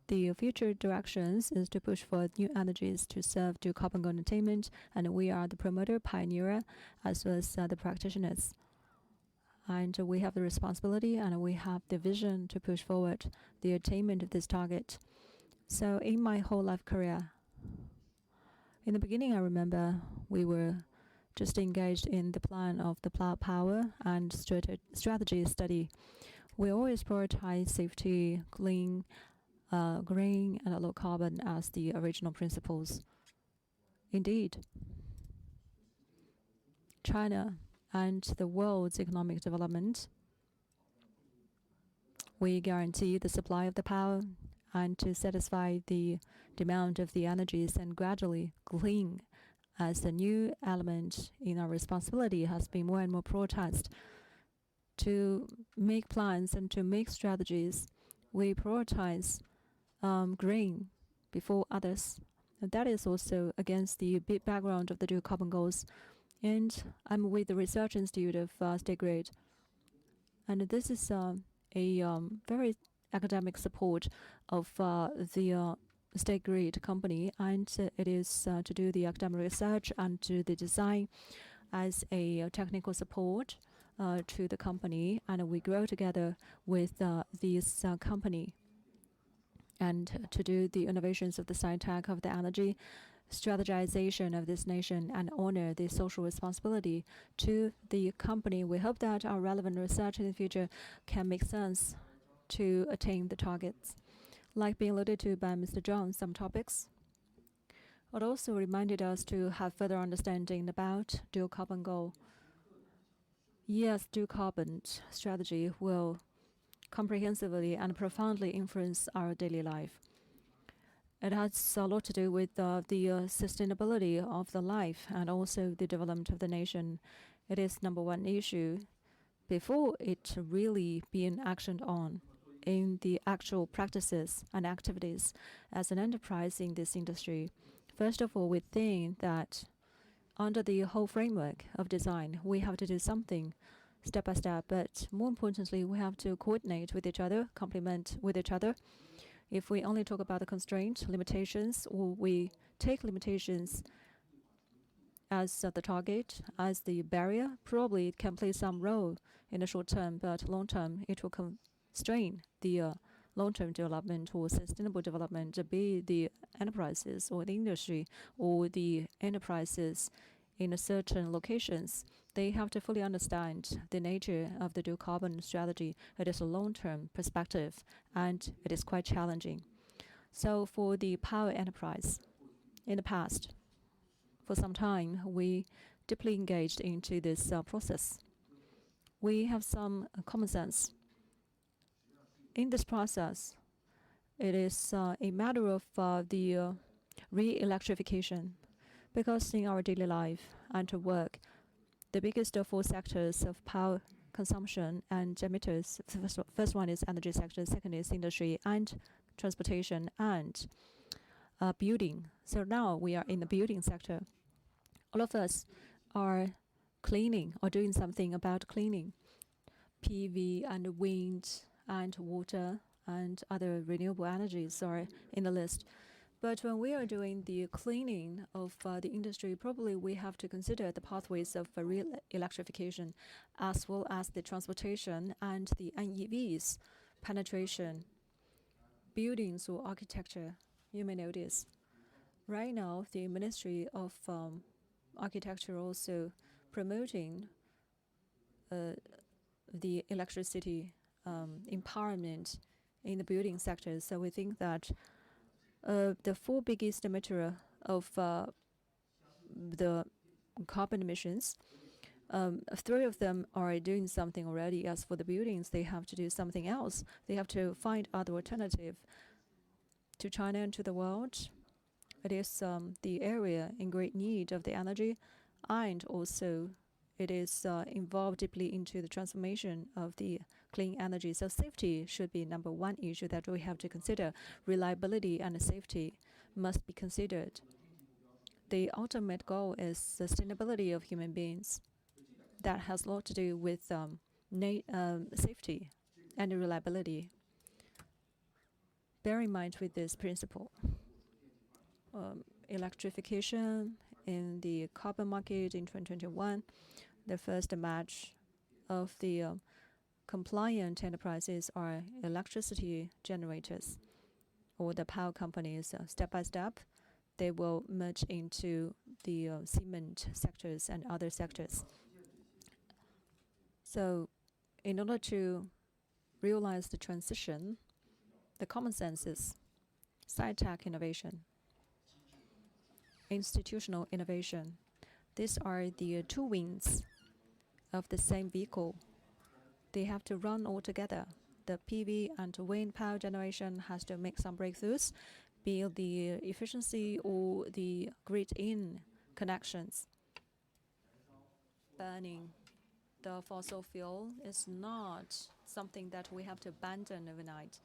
The future directions is to push for new energies to serve dual carbon goal attainment, and we are the promoter, pioneer, as well as the practitioners. And we have the responsibility and we have the vision to push forward the attainment of this target. So in my whole life career, in the beginning I remember we were just engaged in the plan of the power and strategy study. We always prioritize safety, clean, green, and low carbon as the original principles. Indeed, China and the world's economic development we guarantee the supply of the power and to satisfy the demand of the energies, and gradually clean as a new element in our responsibility has been more and more prioritized. To make plans and to make strategies, we prioritize green before others. And that is also against the big background of the dual carbon goals. And I'm with the Research Institute of State Grid. And this is a very academic support of the State Grid company, and it is to do the academic research and to the design as a technical support to the company, and we grow together with this company and to do the innovations of the sci-tech of the energy strategization of this nation and honor the social responsibility to the company. We hope that our relevant research in the future can make sense to attain the targets. Like being alluded to by Mr. John, some topics. It also reminded us to have further understanding about dual carbon goal. Yes, dual carbon strategy will comprehensively and profoundly influence our daily life. It has a lot to do with the sustainability of the life and also the development of the nation. It is number one issue before it really being actioned on in the actual practices and activities as an enterprise in this industry. First of all, we think that under the whole framework of design, we have to do something step by step, but more importantly, we have to coordinate with each other, complement with each other. If we only talk about the constraint, limitations, or we take limitations as the target, as the barrier, probably it can play some role in the short term, but long term, it will constrain the long-term development or sustainable development, be the enterprises or the industry or the enterprises in certain locations. They have to fully understand the nature of the dual carbon strategy. It is a long-term perspective, and it is quite challenging. So for the power enterprise, in the past, for some time, we deeply engaged into this process. We have some common sense. In this process, it is a matter of the re-electrification, because in our daily life and work, the biggest of 4 sectors of power consumption and emitters, first one is energy sector, second is industry and transportation and building. So now we are in the building sector. All of us are cleaning or doing something about cleaning. PV and wind and water and other renewable energies are in the list. But when we are doing the cleaning of the industry, probably we have to consider the pathways of real electrification, as well as the transportation and the NEVs penetration, buildings or architecture. You may notice right now the Ministry of Architecture also promoting the electricity empowerment in the building sector. So we think that the 4 biggest emitter of the carbon emissions, 3 of them are doing something already. As for the buildings, they have to do something else. They have to find other alternative to China and to the world. It is the area in great need of the energy, and also it is involved deeply into the transformation of the clean energy. So safety should be number one issue that we have to consider. Reliability and safety must be considered. The ultimate goal is sustainability of human beings. That has a lot to do with safety and reliability. Bear in mind with this principle. Electrification in the carbon market in 2021, the first match of the compliant enterprises are electricity generators or the power companies. Step by step, they will merge into the cement sectors and other sectors. So in order to realize the transition, the common sense is sci-tech innovation, institutional innovation. These are the 2 wings of the same vehicle. They have to run all together. the PV and wind power generation has to make some breakthroughs, be it the efficiency or the grid-in connections. Burning the fossil fuel is not something that we have to abandon overnight.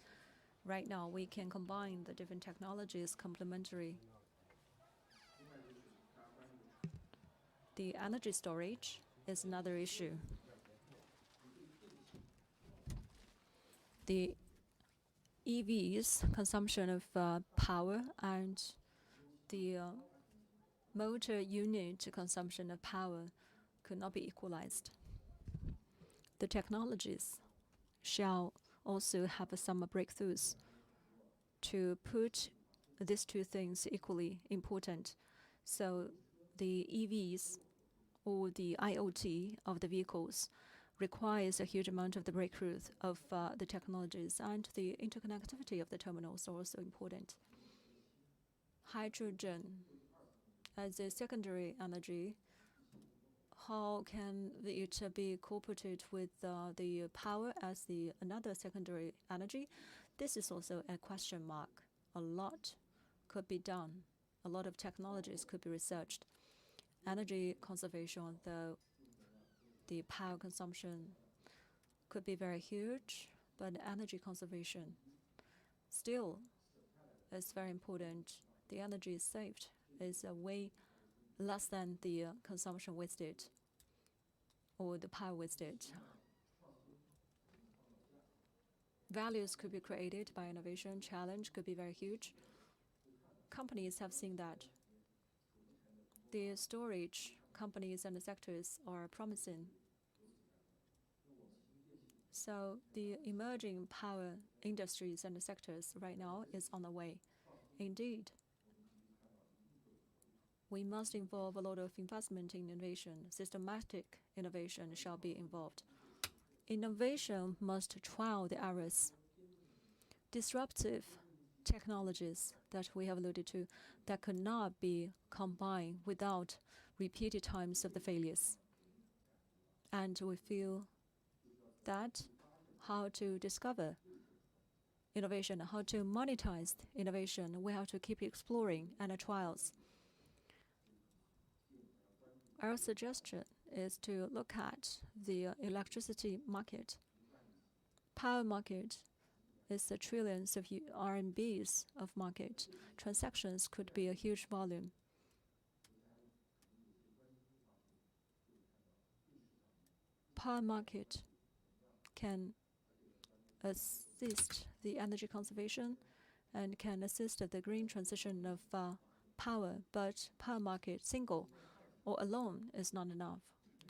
Right now, we can combine the different technologies complementary. The energy storage is another issue. The EVs consumption of power and the motor unit consumption of power could not be equalized. The technologies shall also have some breakthroughs to put these two things equally important. So the EVs or the IoT of the vehicles requires a huge amount of the breakthroughs of the technologies, and the interconnectivity of the terminals are also important. Hydrogen as a secondary energy, how can it be incorporated with the power as another secondary energy? This is also a question mark. A lot could be done. A lot of technologies could be researched. Energy conservation, though the power consumption could be very huge, but energy conservation still is very important. The energy is saved is way less than the consumption wasted or the power wasted. Values could be created by innovation. Challenge could be very huge. Companies have seen that. The storage companies and the sectors are promising. So the emerging power industries and the sectors right now is on the way. Indeed, we must involve a lot of investment in innovation. Systematic innovation shall be involved. Innovation must trial the errors. Disruptive technologies that we have alluded to that could not be combined without repeated times of the failures. And we feel that how to discover innovation, how to monetize innovation, we have to keep exploring and trials. Our suggestion is to look at the electricity market. Power market is the trillions of RMBs of market. Transactions could be a huge volume. Power market can assist the energy conservation and can assist the green transition of power, but power market single or alone is not enough.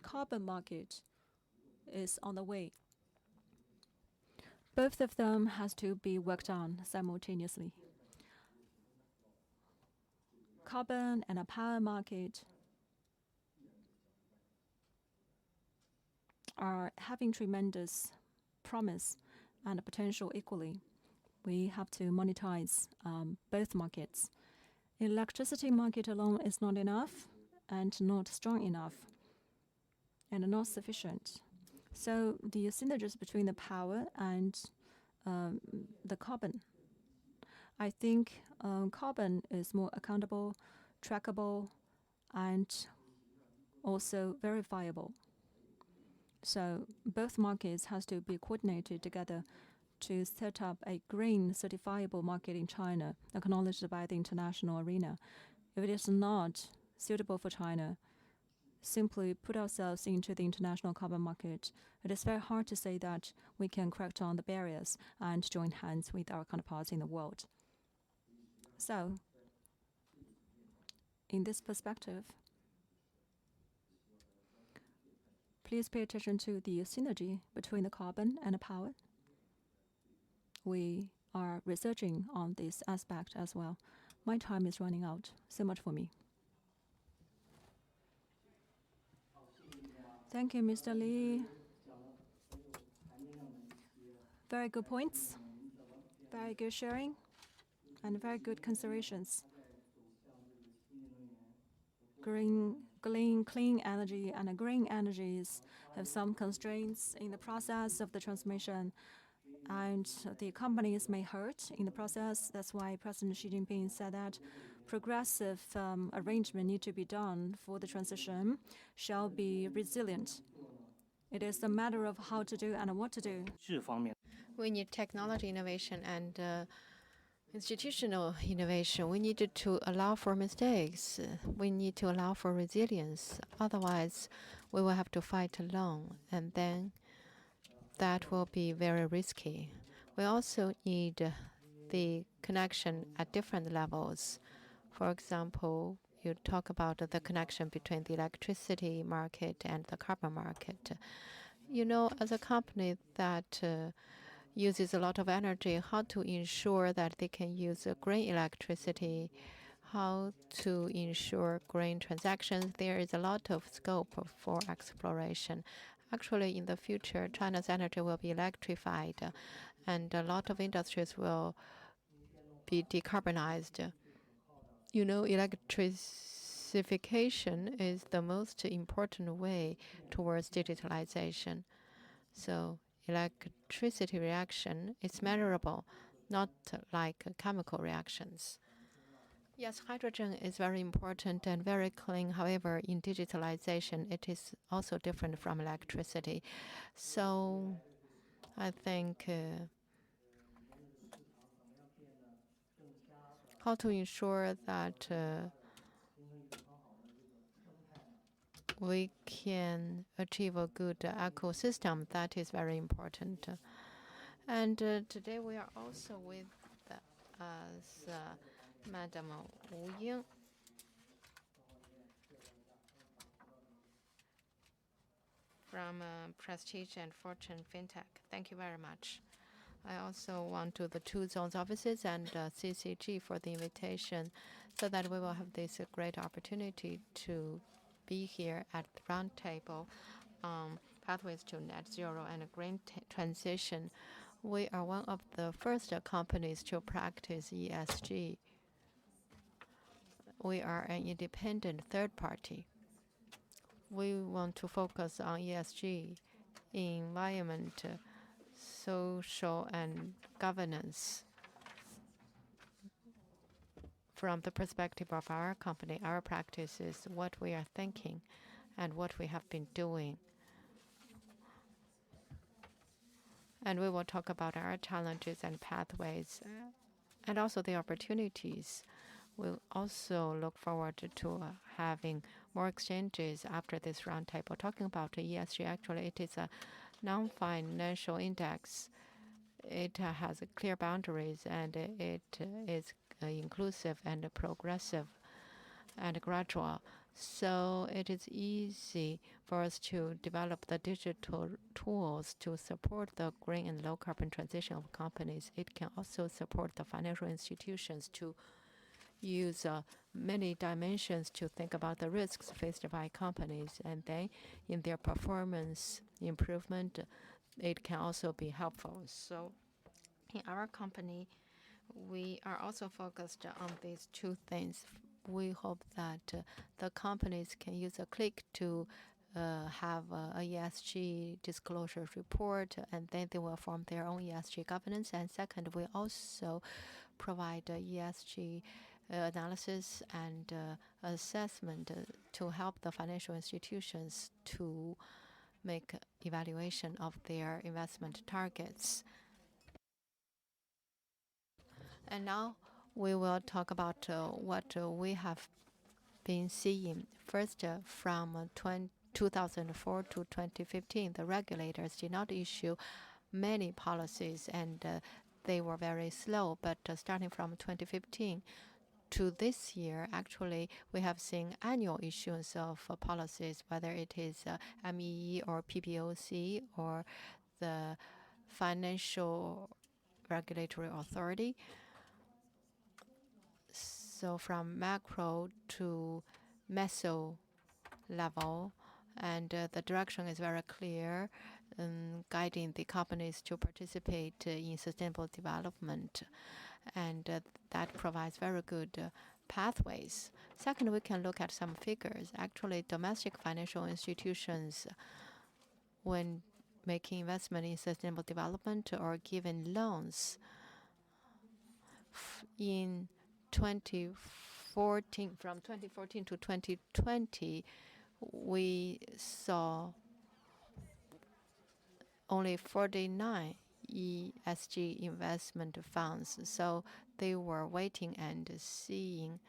Carbon market is on the way. Both of them has to be worked on simultaneously. Carbon and a power market are having tremendous promise and potential equally. We have to monetize both markets. Electricity market alone is not enough and not strong enough and not sufficient. So the synergies between the power and the carbon. I think carbon is more accountable, trackable, and also verifiable. So both markets has to be coordinated together to set up a green certifiable market in China, acknowledged by the international arena. If it is not suitable for China, simply put ourselves into the international carbon market, it is very hard to say that we can crack down the barriers and join hands with our counterparts in the world. So, in this perspective, please pay attention to the synergy between the carbon and the power. We are researching on this aspect as well. My time is running out. So much for me. Thank you, Mr. Li. Very good points, very good sharing, and very good considerations. Clean energy and green energies have some constraints in the process of the transmission. and the companies may hurt in the process. That's why President Xi Jinping said that progressive arrangement need to be done for the transition shall be resilient. It is a matter of how to do and what to do. We need technology innovation and institutional innovation. We need to allow for mistakes. We need to allow for resilience. Otherwise, we will have to fight alone, and then that will be very risky. We also need the connection at different levels. For example, you talk about the connection between the electricity market and the carbon market. You know, as a company that uses a lot of energy, how to ensure that they can use green electricity, how to ensure green transactions. There is a lot of scope for exploration. Actually, in the future, China's energy will be electrified, and a lot of industries will be decarbonized. You know, electrification is the most important way towards digitalization. So electricity reaction is measurable, not like chemical reactions. Yes, hydrogen is very important and very clean. However, in digitalization, it is also different from electricity. So I think how to ensure that we can achieve a good ecosystem, that is very important. And today we are also with us Madam Wu Ying from Prestige and Fortune FinTech. Thank you very much. I also want to the Two Zones offices and CCG for the invitation so that we will have this great opportunity to be here at the Roundtable Pathways to Net Zero and a Green Transition. We are one of the first companies to practice ESG. We are an independent third party. We want to focus on ESG, environment, social, and governance. From the perspective of our company, our practice is what we are thinking and what we have been doing. And we will talk about our challenges and pathways and also the opportunities. We'll also look forward to having more exchanges after this roundtable. Talking about ESG, actually, it is a non-financial index. It has clear boundaries, and it is inclusive and progressive and gradual. So it is easy for us to develop the digital tools to support the green and low carbon transition of companies. It can also support the financial institutions to use many dimensions to think about the risks faced by companies, and then in their performance improvement, it can also be helpful. So in our company, we are also focused on these two things. We hope that the companies can use a click to have a ESG disclosure report, and then they will form their own ESG governance. And second, we also provide ESG analysis and assessment to help the financial institutions to make evaluation of their investment targets. And now we will talk about what we have been seeing. First, from 2004 to 2015, the regulators did not issue many policies, and they were very slow. But starting from 2015 to this year, actually, we have seen annual issuance of policies, whether it is MEE or PBOC or the Financial Regulatory Authority. So from macro to meso level, and the direction is very clear, guiding the companies to participate in sustainable development, and that provides very good pathways. Second, we can look at some figures. Actually, domestic financial institutions, when making investment in sustainable development or giving loans. In 2014, from 2014 to 2020, we saw only 49 ESG investment funds. So they were waiting and seeing.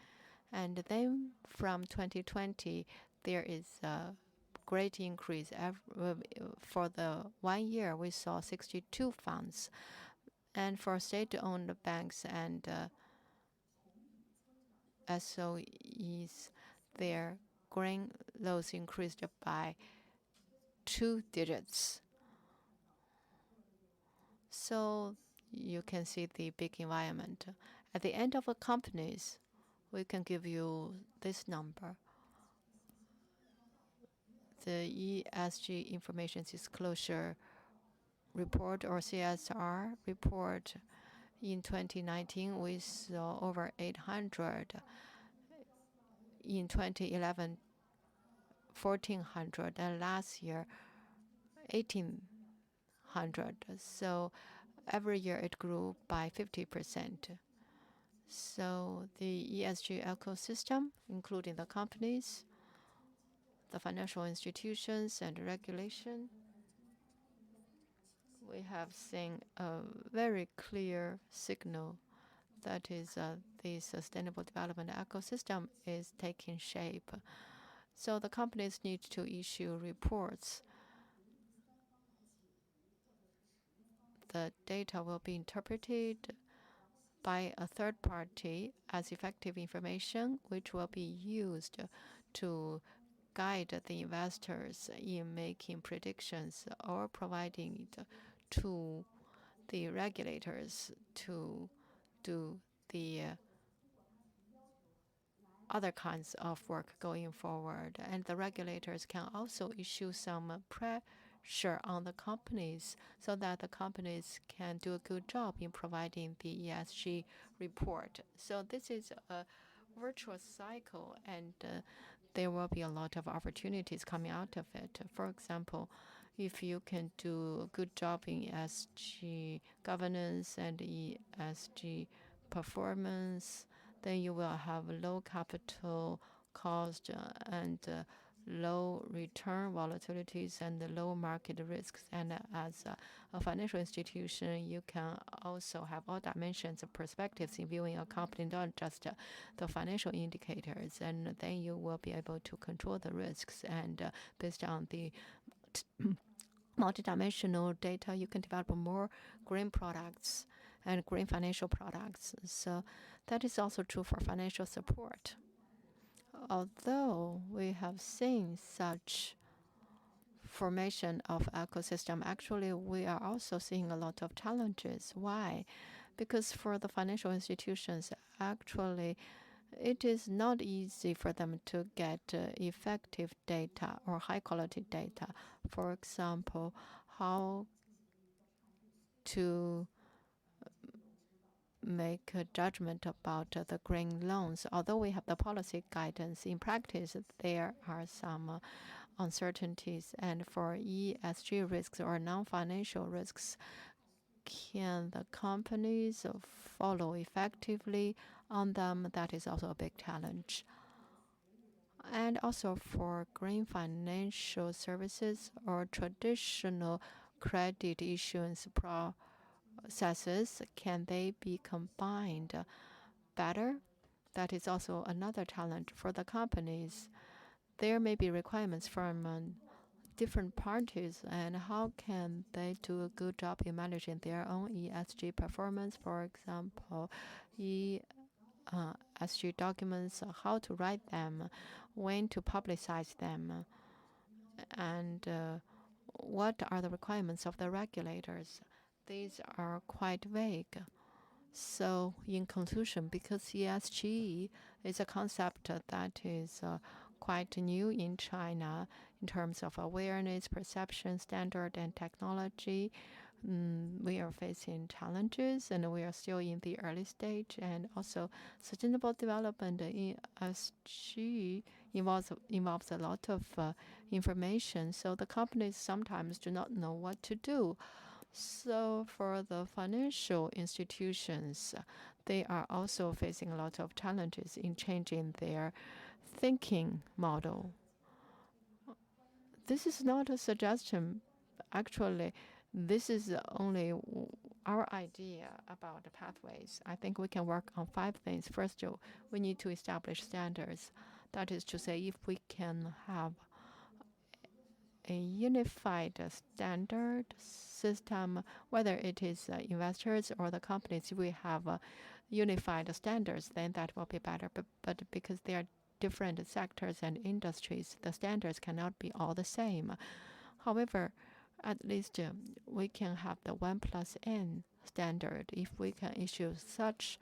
And then from 2020, there is a great increase. For the 1 year, we saw 62 funds. And for state-owned banks and SOEs, their green loans increased by 2 digits. So you can see the big environment. At the end of the companies, we can give you this number. The ESG Information Disclosure Report or CSR report in 2019, we saw over 800. In 2011, 1,400, and last year, 1,800. So every year it grew by 50%. So the ESG ecosystem, including the companies, the financial institutions, and regulation, we have seen a very clear signal that is the sustainable development ecosystem is taking shape. So the companies need to issue reports. The data will be interpreted by a third party as effective information, which will be used to guide the investors in making predictions or providing it to the regulators to do the other kinds of work going forward. And the regulators can also issue some pressure on the companies so that the companies can do a good job in providing the ESG report. So this is a virtuous cycle, and there will be a lot of opportunities coming out of it. For example, if you can do a good job in ESG governance and ESG performance, then you will have low capital cost and low return volatilities and low market risks. And as a financial institution, you can also have all dimensions of perspectives in viewing a company, not just the financial indicators. And then you will be able to control the risks. And based on the multidimensional data, you can develop more green products and green financial products. So that is also true for financial support. Although we have seen such formation of ecosystem, actually we are also seeing a lot of challenges. Why? Because for the financial institutions, actually it is not easy for them to get effective data or high quality data. For example, how to make a judgment about the green loans. Although we have the policy guidance, in practice there are some uncertainties. And for ESG risks or non-financial risks, can the companies follow effectively on them? That is also a big challenge. And also for green financial services or traditional credit issuance processes, can they be combined better? That is also another challenge for the companies. There may be requirements from different parties, and how can they do a good job in managing their own ESG performance? For example, ESG documents, how to write them, when to publicize them, and what are the requirements of the regulators. These are quite vague. So in conclusion, because ESG is a concept that is quite new in China in terms of awareness, perception, standard, and technology, we are facing challenges, and we are still in the early stage. And also, sustainable development in SG involves a lot of information. So the companies sometimes do not know what to do. So for the financial institutions, they are also facing a lot of challenges in changing their thinking model. This is not a suggestion. Actually, this is only our idea about the pathways. I think we can work on 5 things. First, we need to establish standards. That is to say, if we can have a unified standard system, whether it is investors or the companies, we have unified standards, then that will be better. But because they are different sectors and industries, the standards cannot be all the same. However, at least we can have the 1+N standard. If we can issue such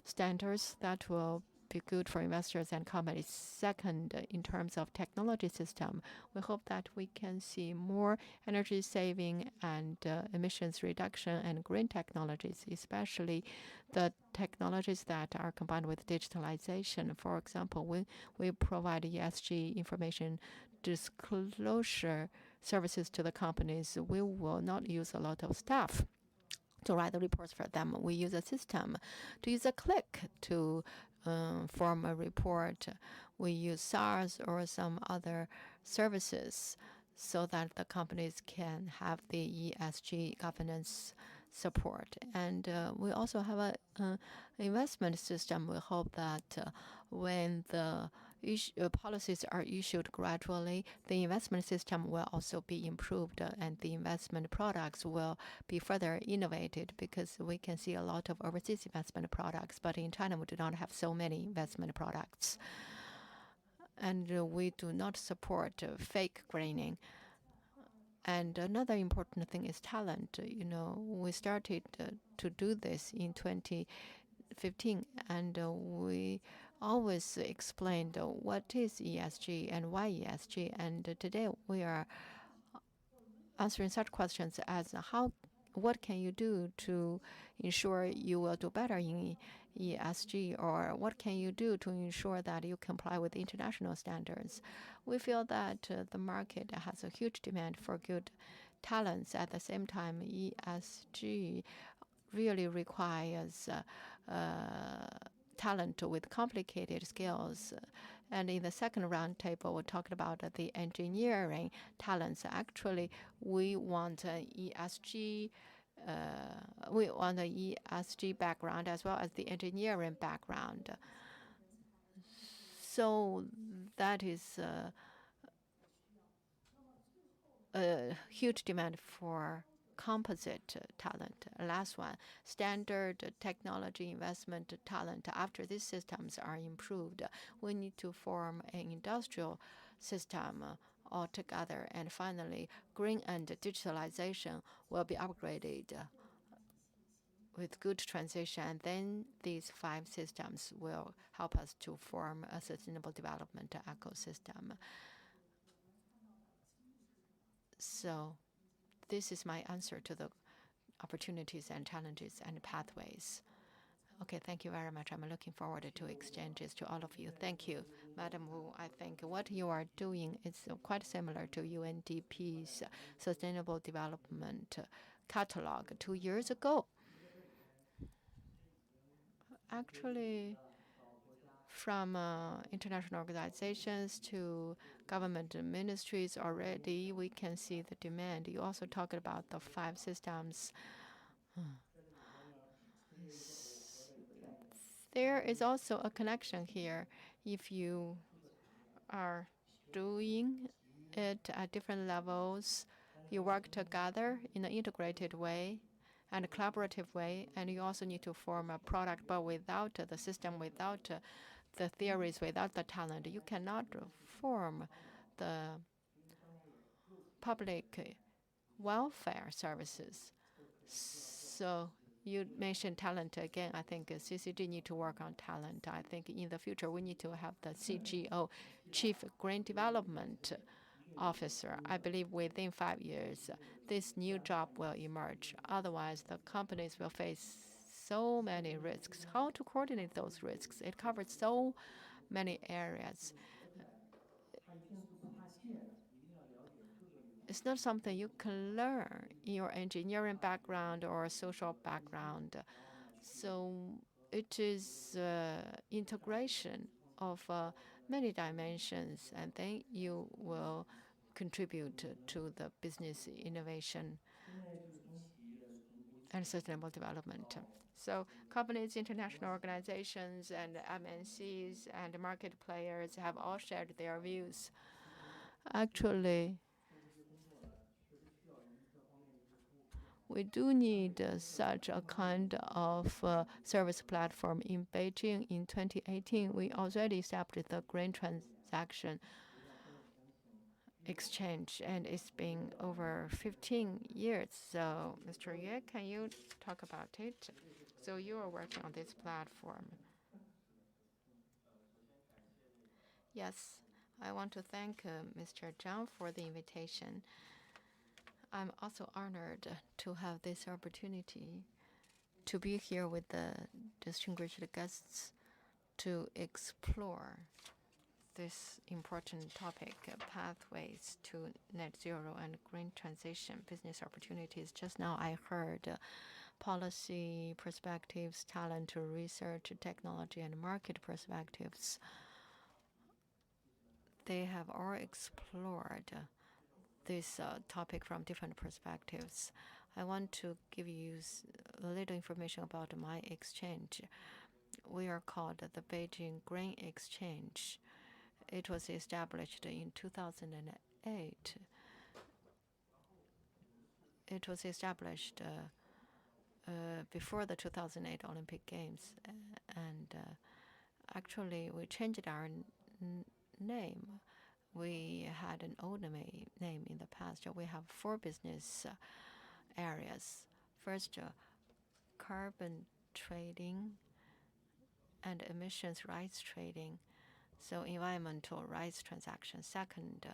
standards, that will be good for investors and companies. Second, in terms of technology system, we hope that we can see more energy saving and emissions reduction and green technologies, especially the technologies that are combined with digitalization. For example, when we provide ESG information disclosure services to the companies, we will not use a lot of staff to write the reports for them. We use a system to use a click to form a report. We use SaaS or some other services so that the companies can have the ESG governance support. And we also have an investment system. We hope that when the policies are issued gradually, the investment system will also be improved and the investment products will be further innovated, because we can see a lot of overseas investment products, but in China we do not have so many investment products. And we do not support fake greening. And another important thing is talent. We started to do this in 2015, and we always explained what is ESG and why ESG. And today we are answering such questions as what can you do to ensure you will do better in ESG, or what can you do to ensure that you comply with international standards. We feel that the market has a huge demand for good talents. At the same time, ESG really requires talent with complicated skills. And in the second roundtable, we talked about the engineering talents. Actually, we want ESG. We want an ESG background as well as the engineering background. So that is a huge demand for composite talent. Last one, standard technology investment talent. After these systems are improved, we need to form an industrial system altogether. And finally, green and digitalization will be upgraded with good transition. And then these 5 systems will help us to form a sustainable development ecosystem. So this is my answer to the opportunities and challenges and pathways. Okay, thank you very much. I'm looking forward to exchanges to all of you. Thank you, Madam Wu. I think what you are doing is quite similar to UNDP's Sustainable Development Catalog 2 years ago. Actually, from international organizations to government ministries already, we can see the demand. You also talked about the 5 systems. There is also a connection here. If you are doing it at different levels, you work together in an integrated way and a collaborative way, and you also need to form a product, but without the system, without the theories, without the talent, you cannot form the public welfare services. So you mentioned talent again. I think CCG need to work on talent. I think in the future we need to have the CGO, Chief Green Development officer. I believe within 5 years, this new job will emerge. Otherwise, the companies will face so many risks. How to coordinate those risks? It covers so many areas. It's not something you can learn in your engineering background or social background. So it is integration of many dimensions, and then you will contribute to the business innovation and sustainable development. So companies, international organizations, and MNCs and market players have all shared their views. Actually, we do need such a kind of service platform in Beijing. In 2018, we already established the green transaction exchange, and it's been over 15 years. So, Mr. Yue, can you talk about it? So you are working on this platform. Yes, I want to thank Mr. Zhang for the invitation. I'm also honored to have this opportunity to be here with the distinguished guests to explore this important topic, pathways to net zero and green transition, business opportunities. Just now I heard policy perspectives, talent research, technology, and market perspectives. They have all explored this topic from different perspectives. I want to give you a little information about my exchange. We are called the Beijing Green Exchange. It was established in 2008. It was established before the 2008 Olympic Games, and actually we changed our name. We had an old name in the past. We have 4 business areas. First, carbon trading and emissions rights trading, so environmental rights transactions. Second,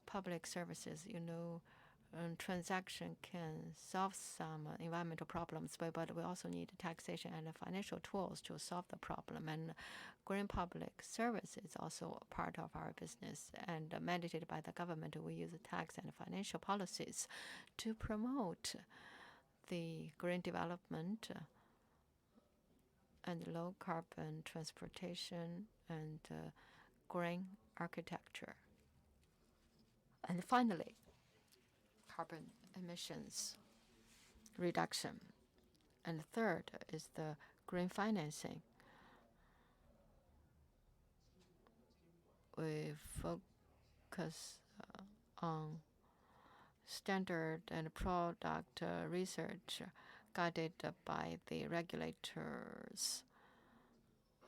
public services. Transaction can solve some environmental problems, but we also need taxation and financial tools to solve the problem. And green public service is also part of our business, and mandated by the government. We use tax and financial policies to promote the green development and low carbon transportation and green architecture. And finally, carbon emissions reduction. And third is the green financing. We focus on standard and product research guided by the regulators.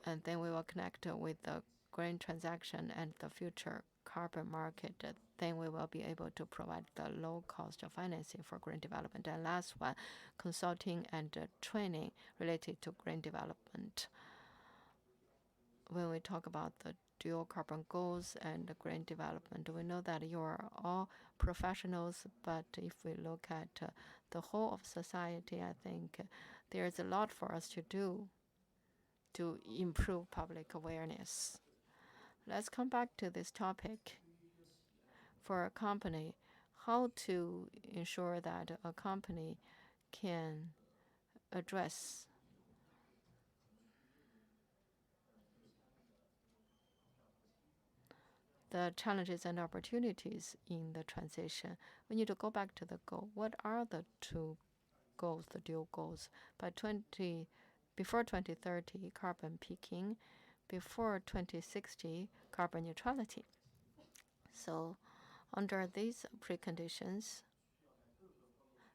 And then we will connect with the green transaction and the future carbon market. Then we will be able to provide the low cost of financing for green development. And last one, consulting and training related to green development. When we talk about the dual carbon goals and green development, we know that you are all professionals, but if we look at the whole of society, I think there's a lot for us to do to improve public awareness. Let's come back to this topic. For a company, how to ensure that a company can address the challenges and opportunities in the transition. We need to go back to the goal. What are the 2 goals, the dual goals? Before 2030, carbon peaking. Before 2060, carbon neutrality. So under these preconditions,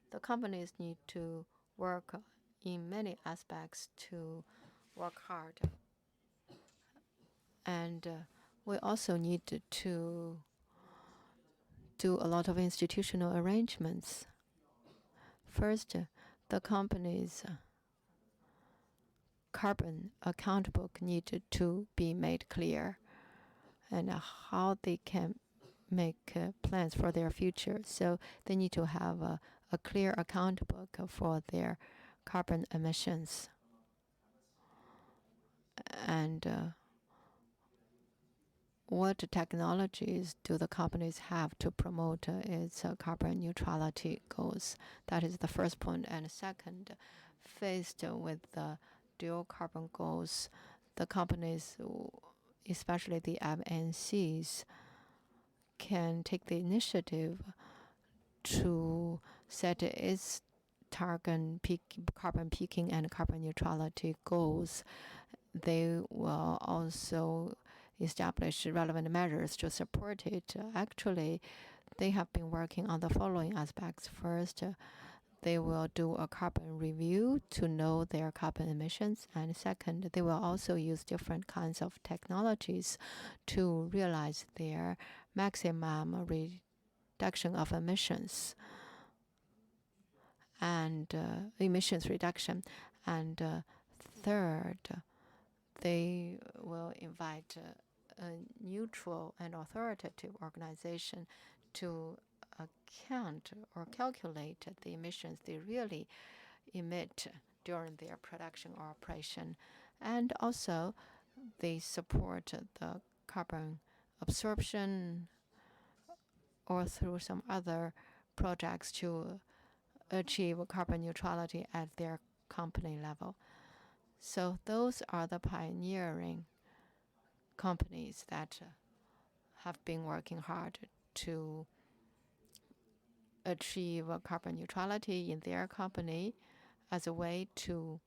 the companies need to work in many aspects to work hard. And we also need to do a lot of institutional arrangements. First, the company's carbon account book needed to be made clear, and how they can make plans for their future. So they need to have a clear account book for their carbon emissions. And what technologies do the companies have to promote its carbon neutrality goals? That is the first point. And second, faced with the dual carbon goals, the companies, especially the MNCs, can take the initiative to set its target carbon peaking and carbon neutrality goals. They will also establish relevant measures to support it. Actually, they have been working on the following aspects. First, they will do a carbon review to know their carbon emissions. And second, they will also use different kinds of technologies to realize their maximum reduction of emissions and emissions reduction. And third, they will invite a neutral and authoritative organization to account or calculate the emissions they really emit during their production or operation. And also, they support the carbon absorption or through some other projects to achieve carbon neutrality at their company level. So those are the pioneering companies that have been working hard to achieve carbon neutrality in their company as a way to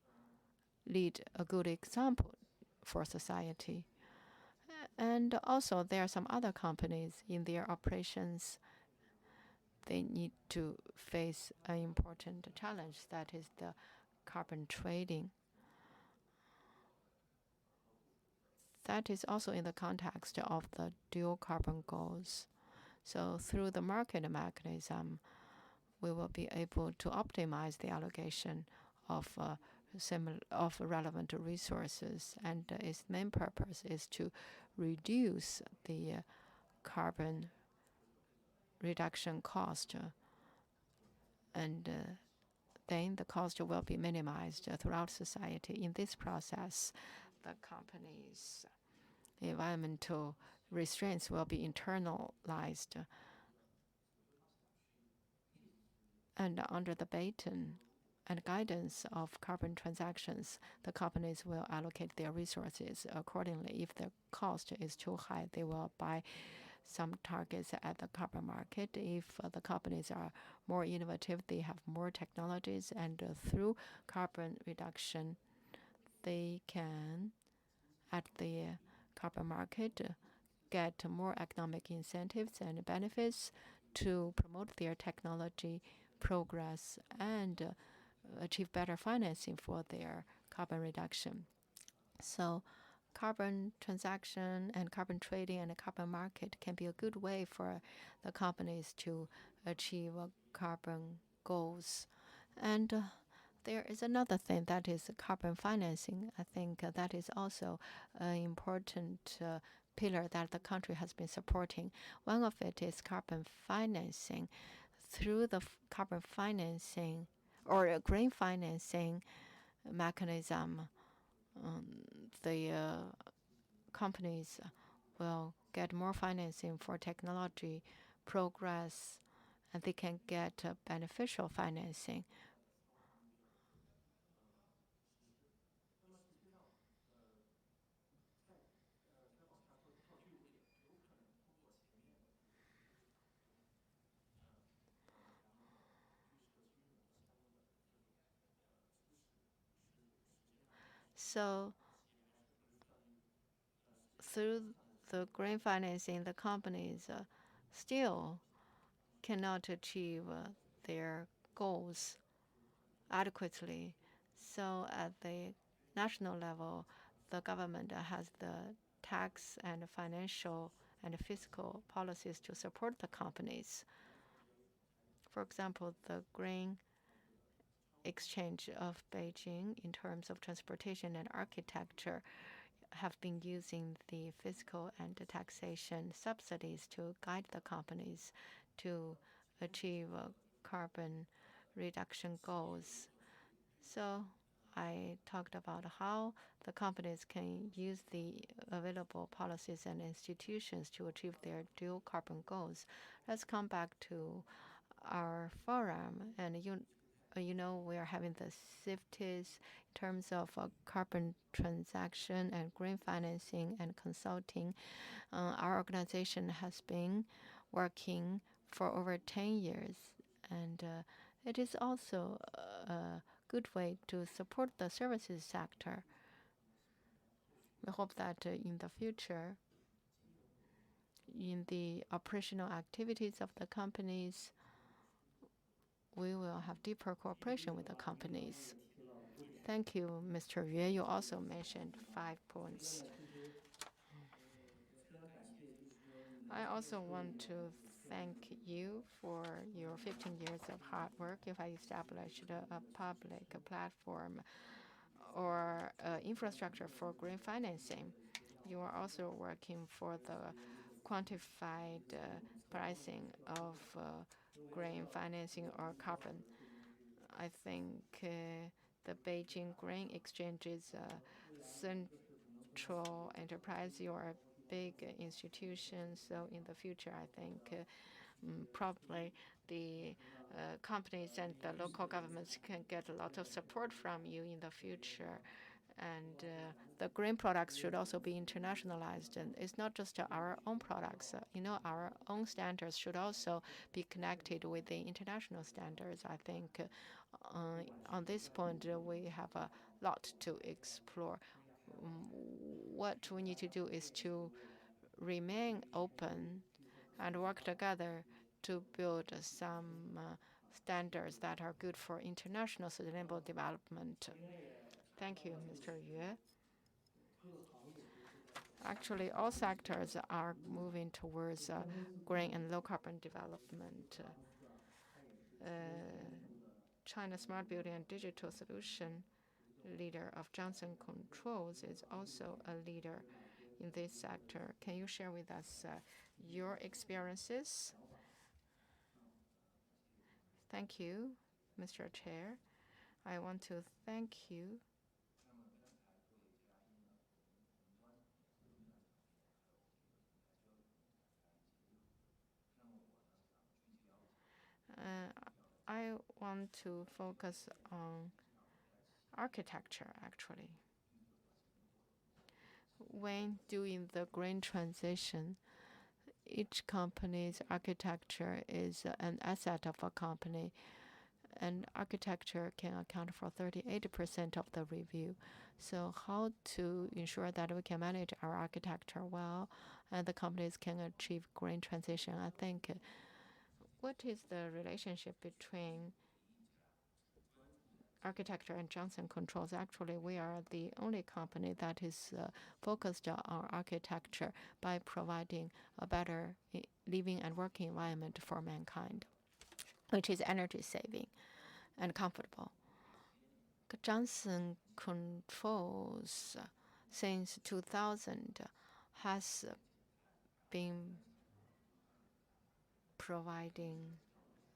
lead a good example for society. And also, there are some other companies in their operations. They need to face an important challenge, that is the carbon trading. That is also in the context of the dual carbon goals. So through the market mechanism, we will be able to optimize the allocation of relevant resources, and its main purpose is to reduce the carbon reduction cost, and then the cost will be minimized throughout society. In this process, the company's environmental restraints will be internalized, and under the baton and guidance of carbon transactions, the companies will allocate their resources accordingly. If the cost is too high, they will buy some targets at the carbon market. If the companies are more innovative, they have more technologies, and through carbon reduction, they can, at the carbon market, get more economic incentives and benefits to promote their technology progress and achieve better financing for their carbon reduction. So carbon transaction and carbon trading and the carbon market can be a good way for the companies to achieve carbon goals. And there is another thing, that is carbon financing. I think that is also an important pillar that the country has been supporting. One of it is carbon financing. Through the carbon financing or green financing mechanism, the companies will get more financing for technology progress, and they can get beneficial financing. So through the green financing, the companies still cannot achieve their goals adequately. So at the national level, the government has the tax and financial and fiscal policies to support the companies. For example, the green exchange of Beijing in terms of transportation and architecture have been using the fiscal and the taxation subsidies to guide the companies to achieve carbon reduction goals. So I talked about how the companies can use the available policies and institutions to achieve their dual carbon goals. Let's come back to our forum, and you know, we are having the CIFTIS in terms of carbon transaction and green financing and consulting. Our organization has been working for over 10 years, and it is also a good way to support the services sector. We hope that in the future, in the operational activities of the companies, we will have deeper cooperation with the companies. Thank you, Mr. Yue. You also mentioned 5 points. I also want to thank you for your 15 years of hard work. If I established a public platform or infrastructure for green financing, you are also working for the quantified pricing of green financing or carbon. I think the Beijing Green Exchange is a central enterprise. You are a big institution, so in the future, I think probably the companies and the local governments can get a lot of support from you in the future. And the green products should also be internationalized. And it's not just our own products. Our own standards should also be connected with the international standards. I think on this point, we have a lot to explore. What we need to do is to remain open and work together to build some standards that are good for international sustainable development. Thank you, Mr. Yue. Actually, all sectors are moving towards green and low carbon development. China Smart Building and Digital Solution leader of Johnson Controls is also a leader in this sector. Can you share with us your experiences? Thank you, Mr. Chair. I want to thank you I want to focus on architecture, actually. When doing the green transition, each company's architecture is an asset of a company, and architecture can account for 38% of the review. So how to ensure that we can manage our architecture well and the companies can achieve green transition? I think what is the relationship between architecture and Johnson Controls? Actually, we are the only company that is focused on architecture by providing a better living and working environment for mankind, which is energy saving and comfortable. Johnson Controls, since 2000, has been providing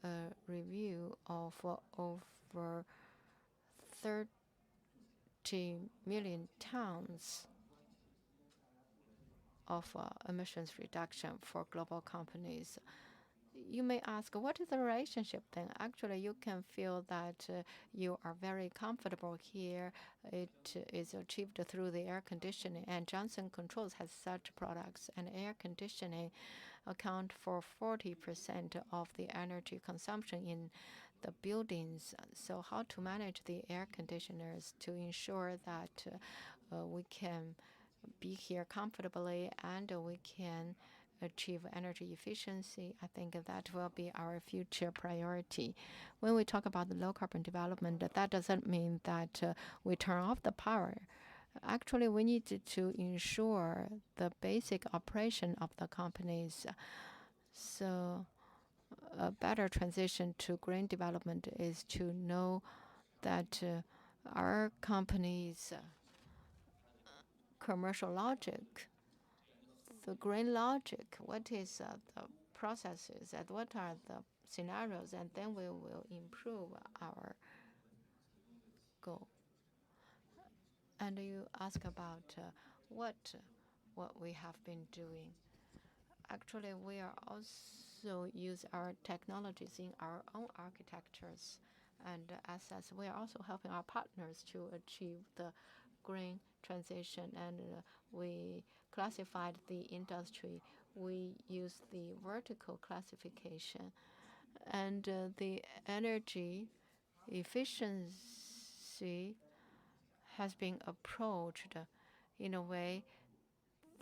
a review of over 30 million tons of emissions reduction for global companies. You may ask, what is the relationship then? Actually, you can feel that you are very comfortable here. It is achieved through the air conditioning, and Johnson Controls has such products. And air conditioning account for 40% of the energy consumption in the buildings. So how to manage the air conditioners to ensure that we can be here comfortably and we can achieve energy efficiency? I think that will be our future priority. When we talk about the low carbon development, that doesn't mean that we turn off the power. Actually, we need to ensure the basic operation of the companies. So a better transition to green development is to know that our companies commercial logic, the green logic, what is the processes and what are the scenarios, and then we will improve our goal. And you ask about what we have been doing. Actually, we are also use our technologies in our own architectures and assets. We are also helping our partners to achieve the green transition, and we classified the industry. We use the vertical classification, and the energy efficiency has been approached in a way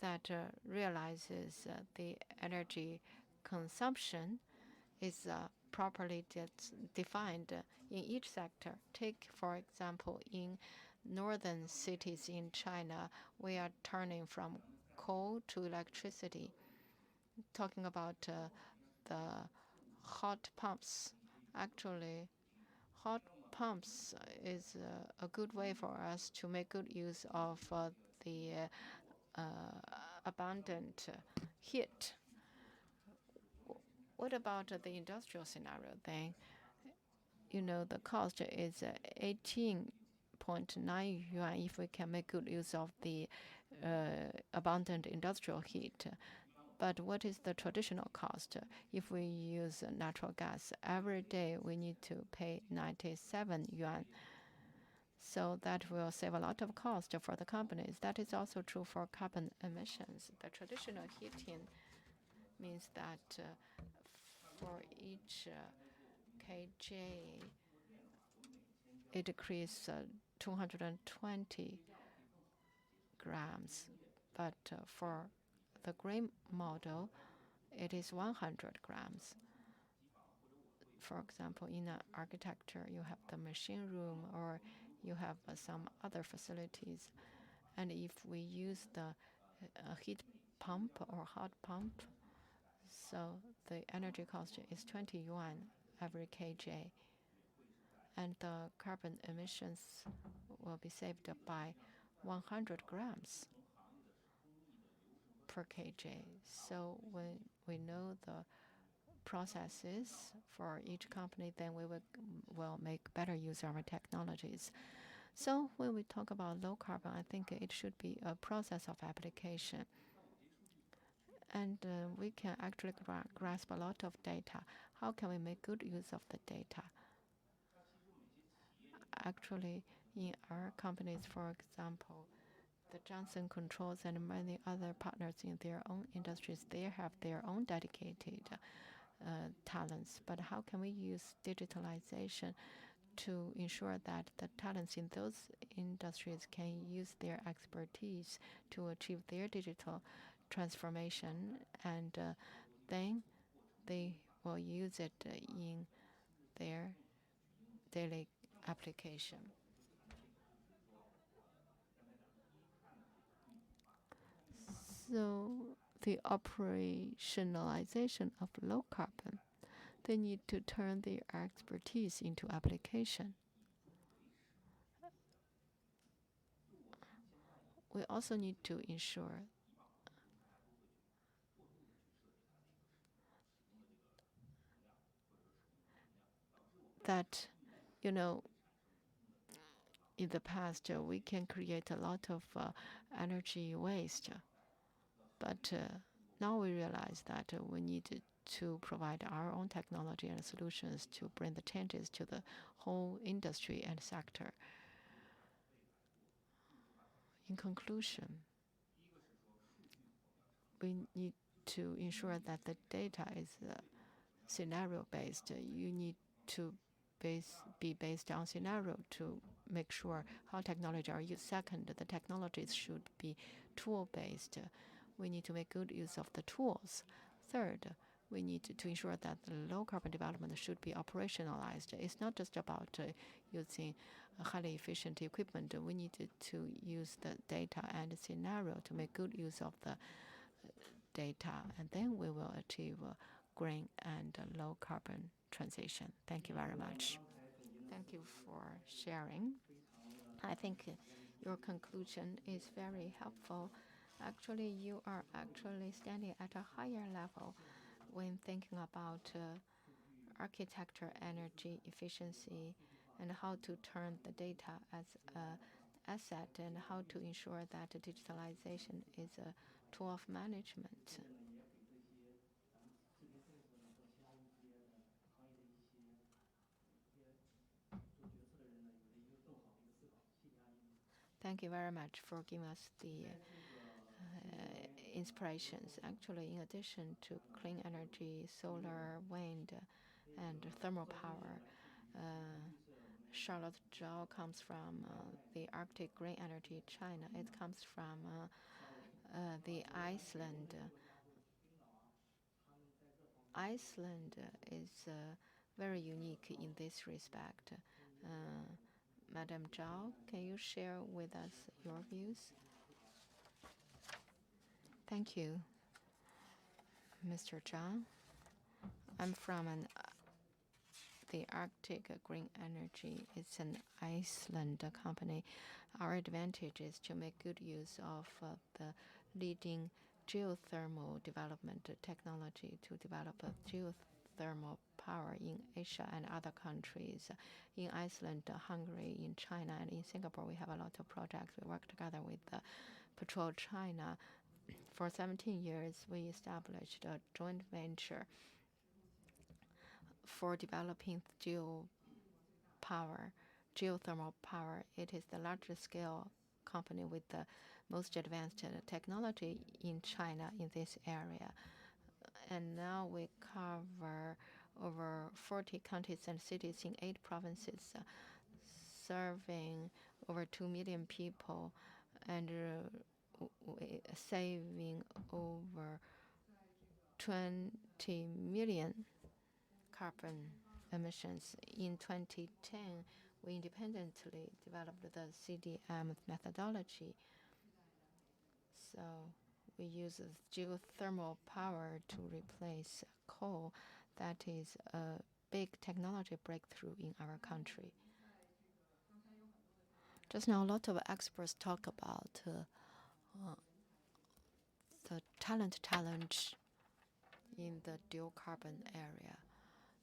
that realizes the energy consumption is properly defined in each sector. Take, for example, in northern cities in China, we are turning from coal to electricity. Talking about the hot pumps, actually, hot pumps is a good way for us to make good use of the abundant heat. What about the industrial scenario then? The cost is 18.9 yuan if we can make good use of the abundant industrial heat. But what is the traditional cost? If we use natural gas, every day we need to pay 97 yuan. So that will save a lot of cost for the companies. That is also true for carbon emissions. The traditional heating means that for each kJ, it decreases 220 grams. But for the green model, it is 100 grams. For example, in an architecture, you have the machine room or you have some other facilities. And if we use the heat pump or hot pump, so the energy cost is 20 yuan every kJ. And the carbon emissions will be saved by 100 grams per kJ. So when we know the processes for each company, then we will make better use of our technologies. So when we talk about low carbon, I think it should be a process of application. And we can actually grasp a lot of data. How can we make good use of the data? Actually, in our companies, for example, the Johnson Controls and many other partners in their own industries, they have their own dedicated talents. But how can we use digitalization to ensure that the talents in those industries can use their expertise to achieve their digital transformation, and then they will use it in their daily application. So the operationalization of low carbon, they need to turn their expertise into application. We also need to ensure that, in the past, we can create a lot of energy waste. But now we realize that we need to provide our own technology and solutions to bring the changes to the whole industry and sector. In conclusion, we need to ensure that the data is scenario-based. You need to be based on scenario to make sure how technology are used. Second, the technologies should be tool-based. We need to make good use of the tools. Third, we need to ensure that the low carbon development should be operationalized. It's not just about using highly efficient equipment. We need to use the data and the scenario to make good use of the data, and then we will achieve green and low carbon transition. Thank you very much. Thank you for sharing. I think Your conclusion is very helpful. Actually, you are actually standing at a higher level when thinking about architecture, energy efficiency, and how to turn the data as an asset, and how to ensure that digitalization is a tool of management. Thank you very much for giving us the inspirations. Actually, in addition to clean energy, solar, wind, and thermal power, Charlotte Zhao comes from the Arctic Green Energy China. It comes from the Iceland. Iceland is very unique in this respect. Madam Zhao, can you share with us your views? Thank you, Mr. Zhang. I'm from the Arctic Green Energy. It's an Iceland company. Our advantage is to make good use of the leading geothermal development technology to develop geothermal power in Asia and other countries. In Iceland, Hungary, in China, and in Singapore, we have a lot of projects. We work together with Patrol China. For 17 years, we established a joint venture for developing geothermal power. It is the largest scale company with the most advanced technology in China in this area. And now we cover over 40 counties and cities in 8 provinces, serving over 2 million people and saving over 20 million carbon emissions. In 2010, we independently developed the CDM methodology. So we use geothermal power to replace coal. That is a big technology breakthrough in our country. Just now, a lot of experts talk about the talent challenge in the dual carbon area.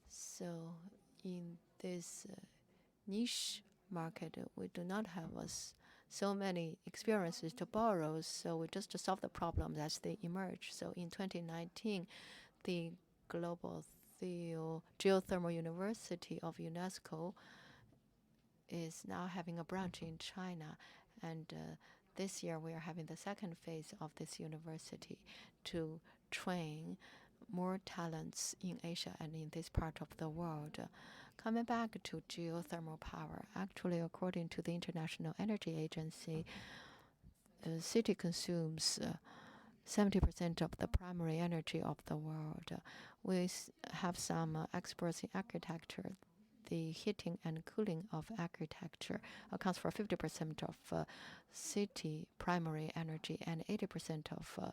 So in this niche market, we do not have so many experiences to borrow, so we just solve the problems as they emerge. So in 2019, the Global Geothermal University of UNESCO is now having a branch in China, and this year we are having the second phase of this university to train more talents in Asia and in this part of the world. Coming back to geothermal power, actually, according to the International Energy Agency, the city consumes 70% of the primary energy of the world. We have some experts in architecture. The heating and cooling of architecture accounts for 50% of city primary energy, and 80% of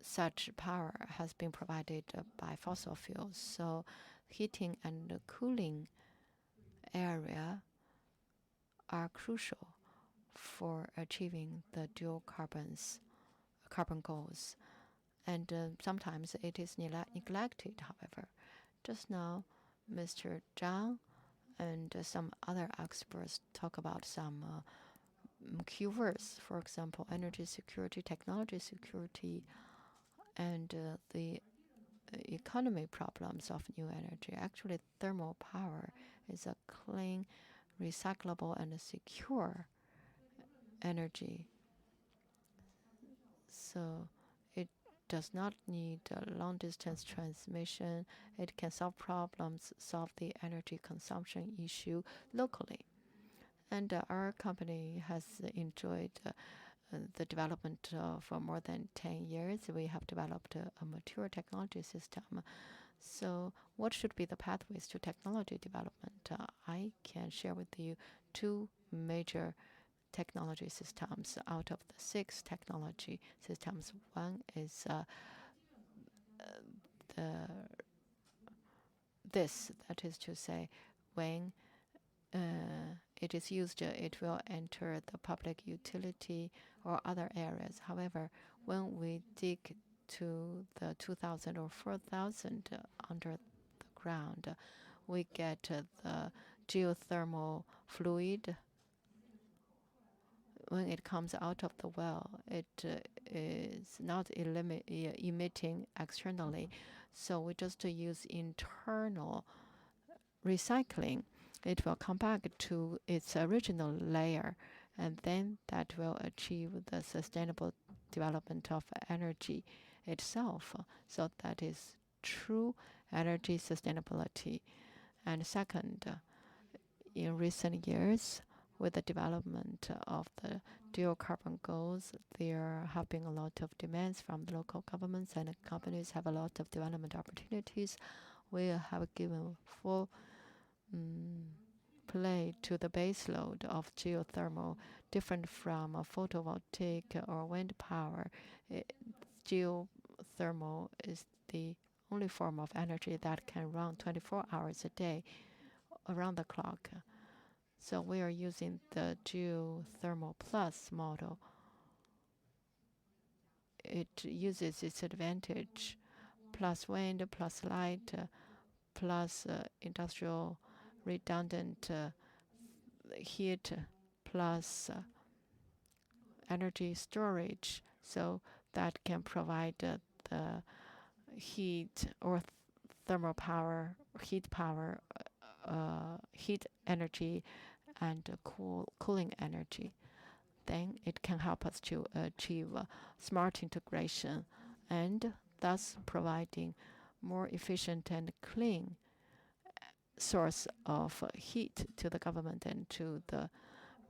such power has been provided by fossil fuels. So heating and cooling area are crucial for achieving the dual carbon goals. And sometimes it is neglected, however. Just now, Mr. Zhang and some other experts talk about some keywords, for example, energy security, technology security, and the economy problems of new energy. Actually, thermal power is a clean, recyclable, and secure energy. So it does not need long-distance transmission. It can solve problems, solve the energy consumption issue locally. And our company has enjoyed the development for more than 10 years. We have developed a mature technology system. So what should be the pathways to technology development? I can share with you 2 major technology systems out of the 6 technology systems. One is that is to say, when it is used, it will enter the public utility or other areas. However, when we dig to the 2,000 or 4,000 under the ground, we get the geothermal fluid. When it comes out of the well, it is not emitting externally. So we just use internal recycling. It will come back to its original layer, and then that will achieve the sustainable development of energy itself. So that is true energy sustainability. And second, in recent years, with the development of the dual carbon goals, there have been a lot of demands from the local governments, and companies have a lot of development opportunities. We have given full play to the base load of geothermal, different from photovoltaic or wind power. Geothermal is the only form of energy that can run 24 hours a day around the clock. So we are using the geothermal plus model. It uses its advantage, plus wind, plus light, plus industrial redundant heat, plus energy storage, so that can provide the heat or thermal power, heat power, heat energy, and cooling energy. Then it can help us to achieve smart integration and thus providing more efficient and clean source of heat to the government and to the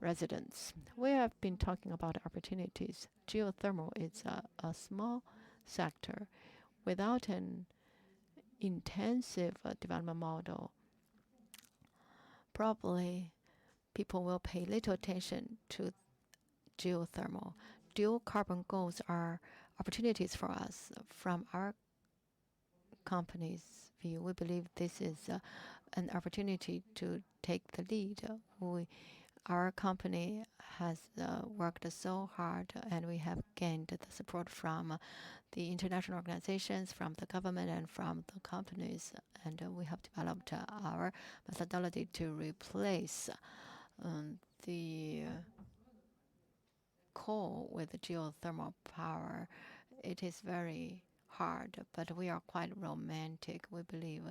residents. We have been talking about opportunities. Geothermal is a small sector. Without an intensive development model, probably people will pay little attention to geothermal. Dual carbon goals are opportunities for us. From our company's view, we believe this is an opportunity to take the lead. Our company has worked so hard, and we have gained the support from the international organizations, from the government, and from the companies. And we have developed our methodology to replace the coal with geothermal power. It is very hard, but we are quite romantic. We believe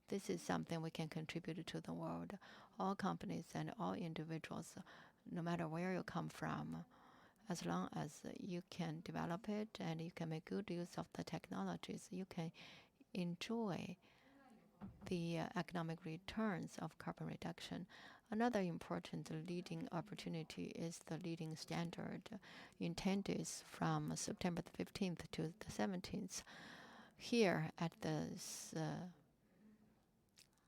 this is something we can contribute to the world. All companies and all individuals, no matter where you come from, as long as you can develop it and you can make good use of the technologies, you can enjoy the economic returns of carbon reduction. Another important leading opportunity is the leading standard in CIFTIS from September the 15th to the 17th. Here at this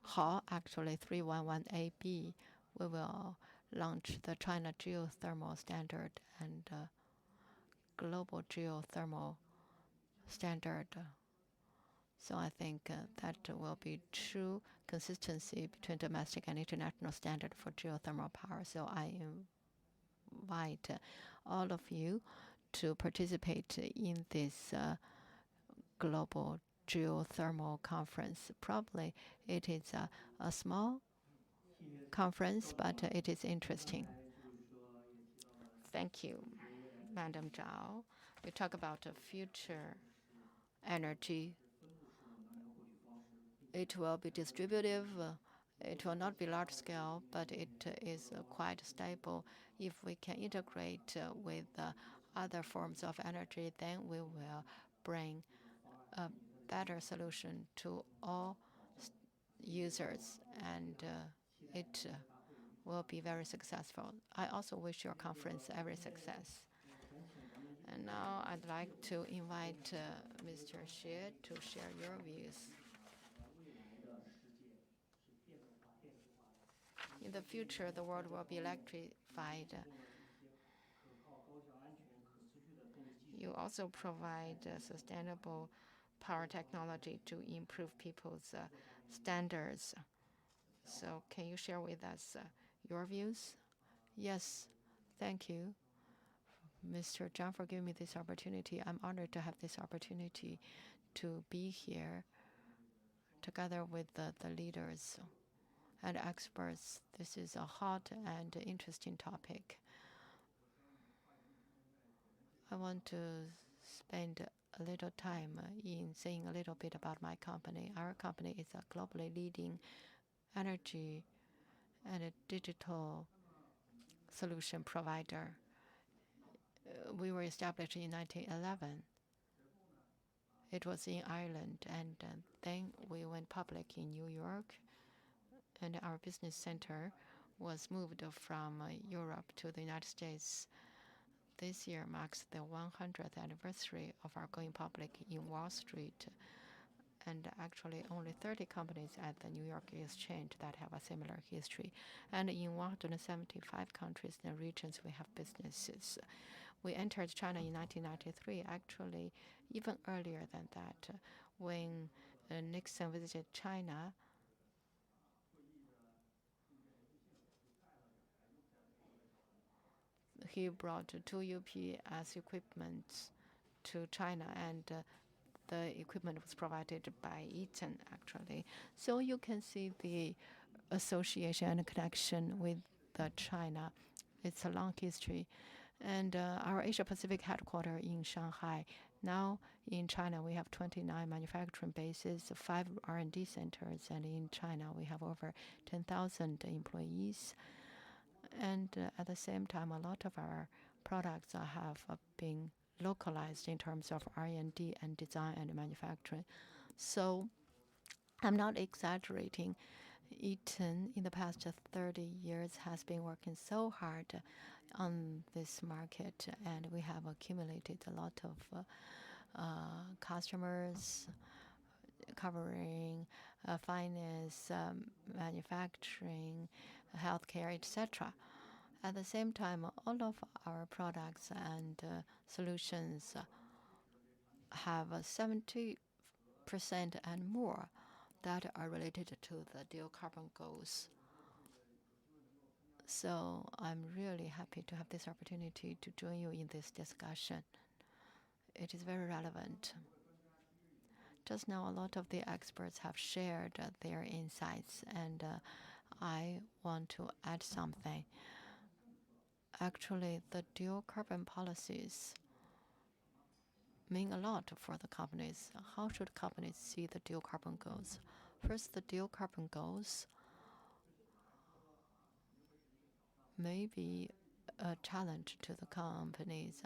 hall, actually 311AB, we will launch the China Geothermal Standard and Global Geothermal Standard. So I think that will be true consistency between domestic and international standard for geothermal power. So I invite all of you to participate in this global geothermal conference. Probably it is a small conference, but it is interesting. Thank you, Madam Zhao. We talk about future energy. It will be distributive. It will not be large scale, but it is quite stable. If we can integrate with other forms of energy, then we will bring a better solution to all users, and it will be very successful. I also wish your conference every success. And now I'd like to invite Mr. Xie to share your views. In the future, the world will be electrified. You also provide sustainable power technology to improve people's standards. So can you share with us your views? Yes, thank you, Mr. Zhang, for giving me this opportunity. I'm honored to have this opportunity to be here together with the leaders and experts. This is a hot and interesting topic. I want to spend a little time in saying a little bit about my company. Our company is a globally leading energy and a digital solution provider. We were established in 1911. It was in Ireland, and then we went public in New York, and our business center was moved from Europe to the United States. This year marks the 100th anniversary of our going public in Wall Street, and actually only 30 companies at the New York Exchange that have a similar history. And in 175 countries and regions, we have businesses. We entered China in 1993, actually even earlier than that. When Nixon visited China, he brought 2 UPS equipment to China, and the equipment was provided by Eaton, actually. So you can see the association and connection with China. It's a long history. And our Asia Pacific headquarters in Shanghai. Now in China, we have 29 manufacturing bases, 5 R&D centers, and in China, we have over 10,000 employees. And at the same time, a lot of our products have been localized in terms of R&D and design and manufacturing. So I'm not exaggerating. Eaton, in the past 30 years, has been working so hard on this market, and we have accumulated a lot of customers covering finance, manufacturing, healthcare, etc. At the same time, all of our products and solutions have 70% and more that are related to the dual carbon goals. So I'm really happy to have this opportunity to join you in this discussion. It is very relevant. Just now, a lot of the experts have shared their insights, and I want to add something. Actually, the dual carbon policies mean a lot for the companies. How should companies see the dual carbon goals? First, the dual carbon goals may be a challenge to the companies,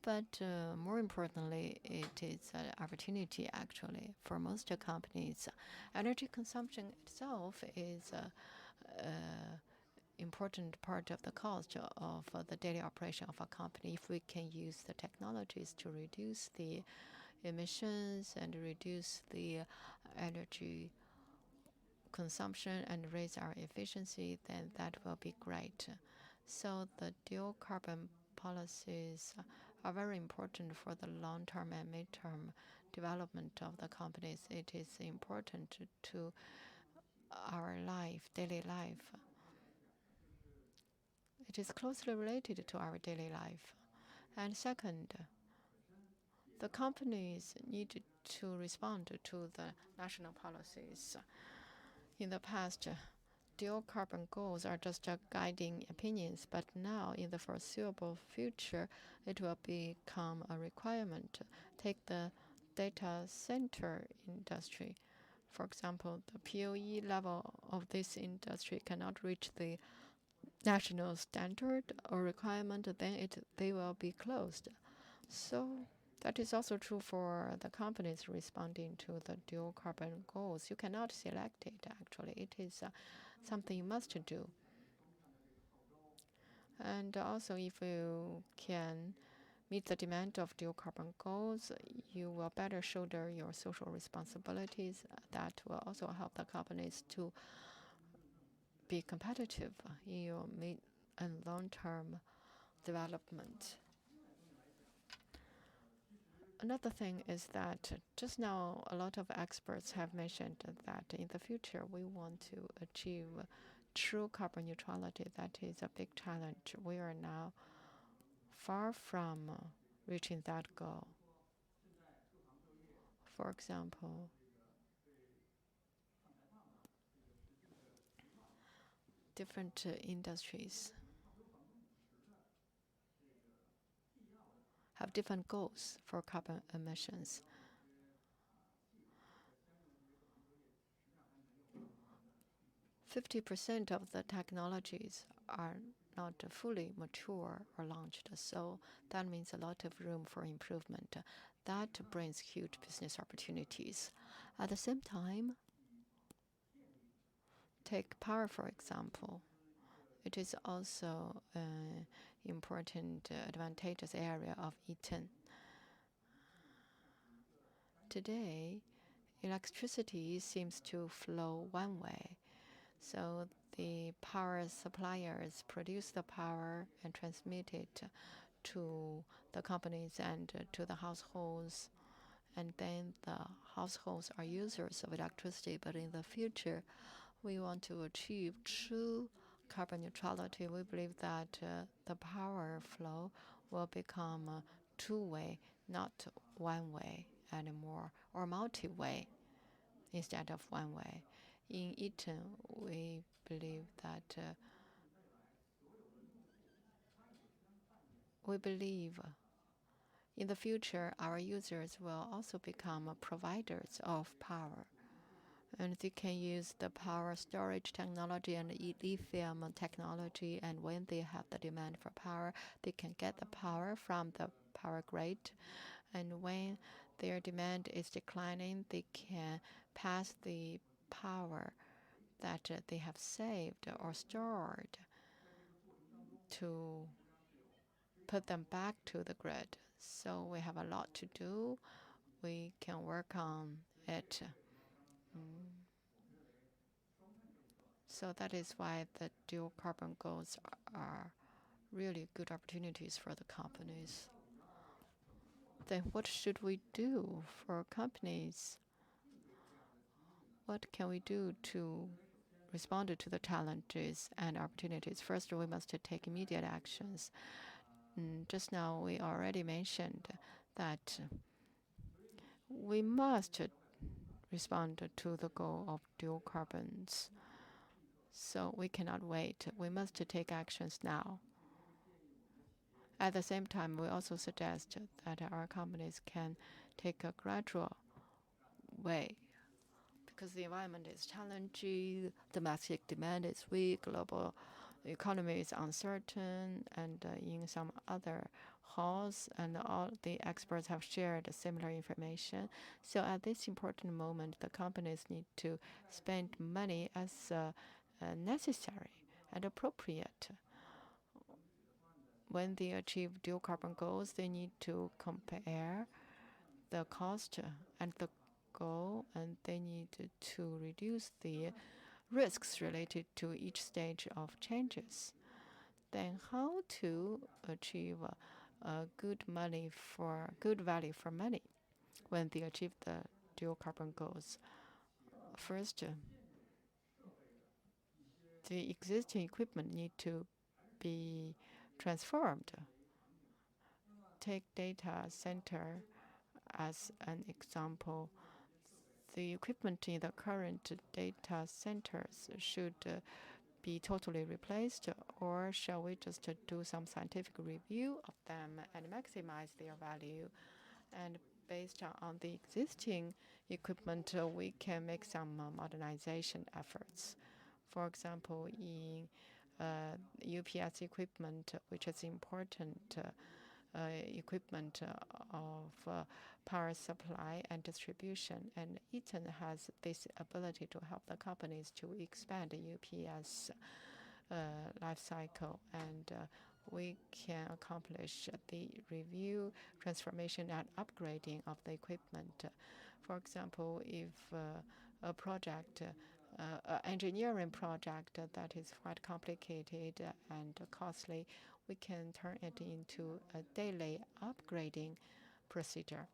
but more importantly, it is an opportunity actually for most companies. Energy consumption itself is an important part of the cost of the daily operation of a company. If we can use the technologies to reduce the emissions and reduce the energy consumption and raise our efficiency, then that will be great. So the dual carbon policies are very important for the long-term and mid-term development of the companies. It is important to our life, daily life. It is closely related to our daily life. And second, the companies need to respond to the national policies. In the past, dual carbon goals are just guiding opinions, but now in the foreseeable future, it will become a requirement. Take the data center industry. For example, the POE level of this industry cannot reach the national standard or requirement, then they will be closed. So that is also true for the companies responding to the dual carbon goals. You cannot select it, actually. It is something you must do. And also, if you can meet the demand of dual carbon goals, you will better shoulder your social responsibilities. That will also help the companies to be competitive in your mid and long-term development. Another thing is that just now a lot of experts have mentioned that in the future we want to achieve true carbon neutrality, that is a big challenge. We are now far from reaching that goal. For example, different industries have different goals for carbon emissions. 50% of the technologies are not fully mature or launched, so that means a lot of room for improvement. That brings huge business opportunities. At the same time, take power for example. It is also an important advantageous area of Eaton. Today, electricity seems to flow one way. So the power suppliers produce the power and transmit it to the companies and to the households. And then the households are users of electricity. But in the future, we want to achieve true carbon neutrality. We believe that the power flow will become two-way, not one-way anymore, or multi-way instead of one-way. In Eaton, we believe that in the future, our users will also become providers of power. And they can use the power storage technology and lithium technology. And when they have the demand for power, they can get the power from the power grid. And when their demand is declining, they can pass the power that they have saved or stored to put them back to the grid. So we have a lot to do. We can work on it. So that is why the dual carbon goals are really good opportunities for the companies. Then what should we do for companies? What can we do to respond to the challenges and opportunities? First, we must take immediate actions. Just now, we already mentioned that we must respond to the goal of dual carbons. So we cannot wait. We must take actions now. At the same time, we also suggest that our companies can take a gradual way, because the environment is challenging, domestic demand is weak, global economy is uncertain, and in some other halls, and all the experts have shared similar information. So at this important moment, the companies need to spend money as necessary and appropriate. When they achieve dual carbon goals, they need to compare the cost and the goal, and they need to reduce the risks related to each stage of changes. Then how to achieve good value for money when they achieve the dual carbon goals? First, the existing equipment need to be transformed. Take data center as an example. The equipment in the current data centers should be totally replaced, or shall we just do some scientific review of them and maximize their value? And based on the existing equipment, we can make some modernization efforts. For example, in UPS equipment, which is important equipment of power supply and distribution. And Eaton has this ability to help the companies to expand the UPS life cycle. And we can accomplish the review, transformation, and upgrading of the equipment. For example, if a project engineering project that is quite complicated and costly, we can turn it into a daily upgrading procedure.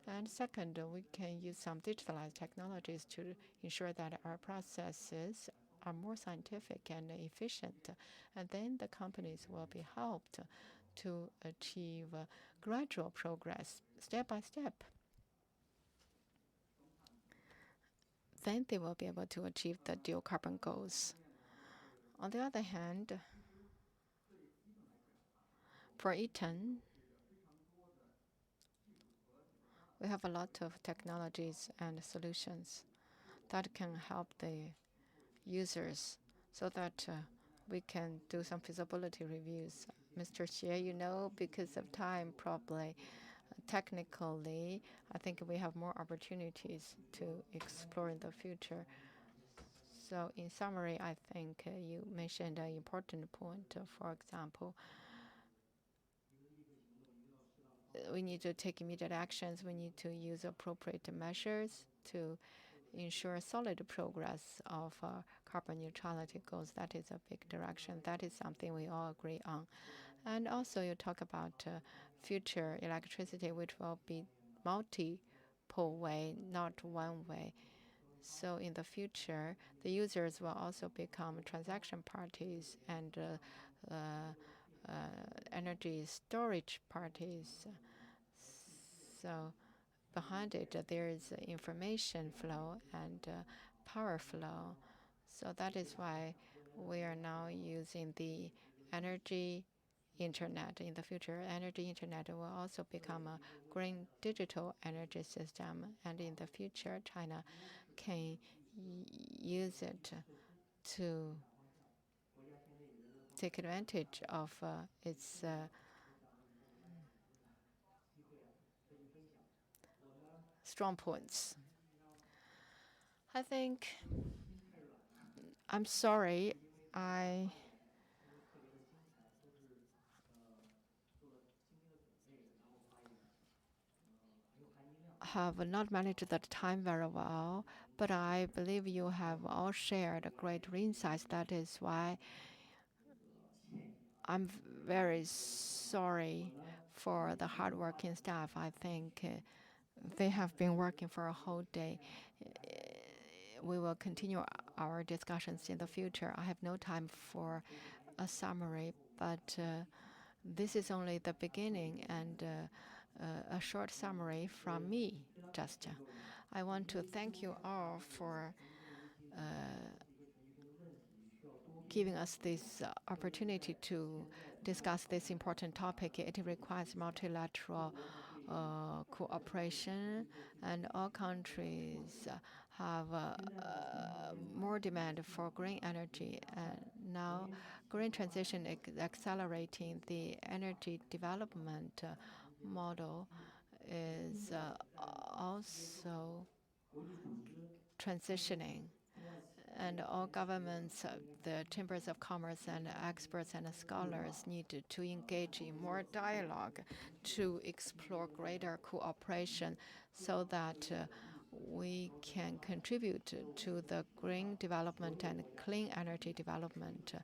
And second, we can use some digitalized technologies to ensure that our processes are more scientific and efficient, and then the companies will be helped to achieve gradual progress, step by step. Then they will be able to achieve the dual carbon goals. On the other hand, for Eaton, we have a lot of technologies and solutions that can help the users so that we can do some feasibility reviews. Mr. Xie, you know, because of time, probably technically, I think we have more opportunities to explore in the future. So in summary, I think you mentioned an important point. For example, we need to take immediate actions. We need to use appropriate measures to ensure solid progress of carbon neutrality goals. That is a big direction. That is something we all agree on. And also you talk about future electricity, which will be multiple way, not one way. So in the future, the users will also become transaction parties and energy storage parties. So behind it, there is information flow and power flow. So that is why we are now using the energy internet. In the future, energy internet will also become a green digital energy system. And in the future, China can use it to take advantage of its strong points. I think, I'm sorry, I have not managed the time very well, but I believe you have all shared great insights. That is why I'm very sorry for the hardworking staff. I think they have been working for a whole day. We will continue our discussions in the future. I have no time for a summary, but this is only the beginning and a short summary from me. Just, I want to thank you all for giving us this opportunity to discuss this important topic. It requires multilateral cooperation, and all countries have more demand for green energy. Now, green transition is accelerating. The energy development model is also transitioning. And all governments, the chambers of commerce and experts and scholars need to engage in more dialogue to explore greater cooperation so that we can contribute to the green development and clean energy development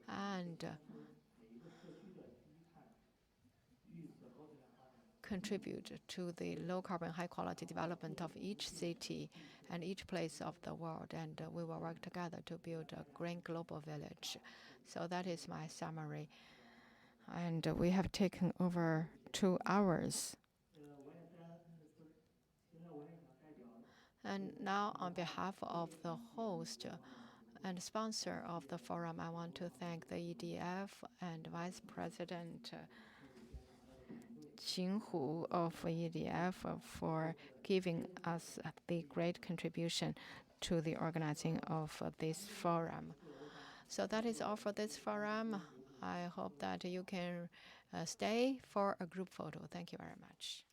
and contribute to the low carbon, high quality development of each city and each place of the world. And we will work together to build a green global village. So that is my summary. And we have taken over 2 hours. And now, on behalf of the host and sponsor of the forum, I want to thank the EDF and Vice President Qin Hu of EDF for giving us the great contribution to the organizing of this forum. So that is all for this forum. I hope that you can stay for a group photo. Thank you very much.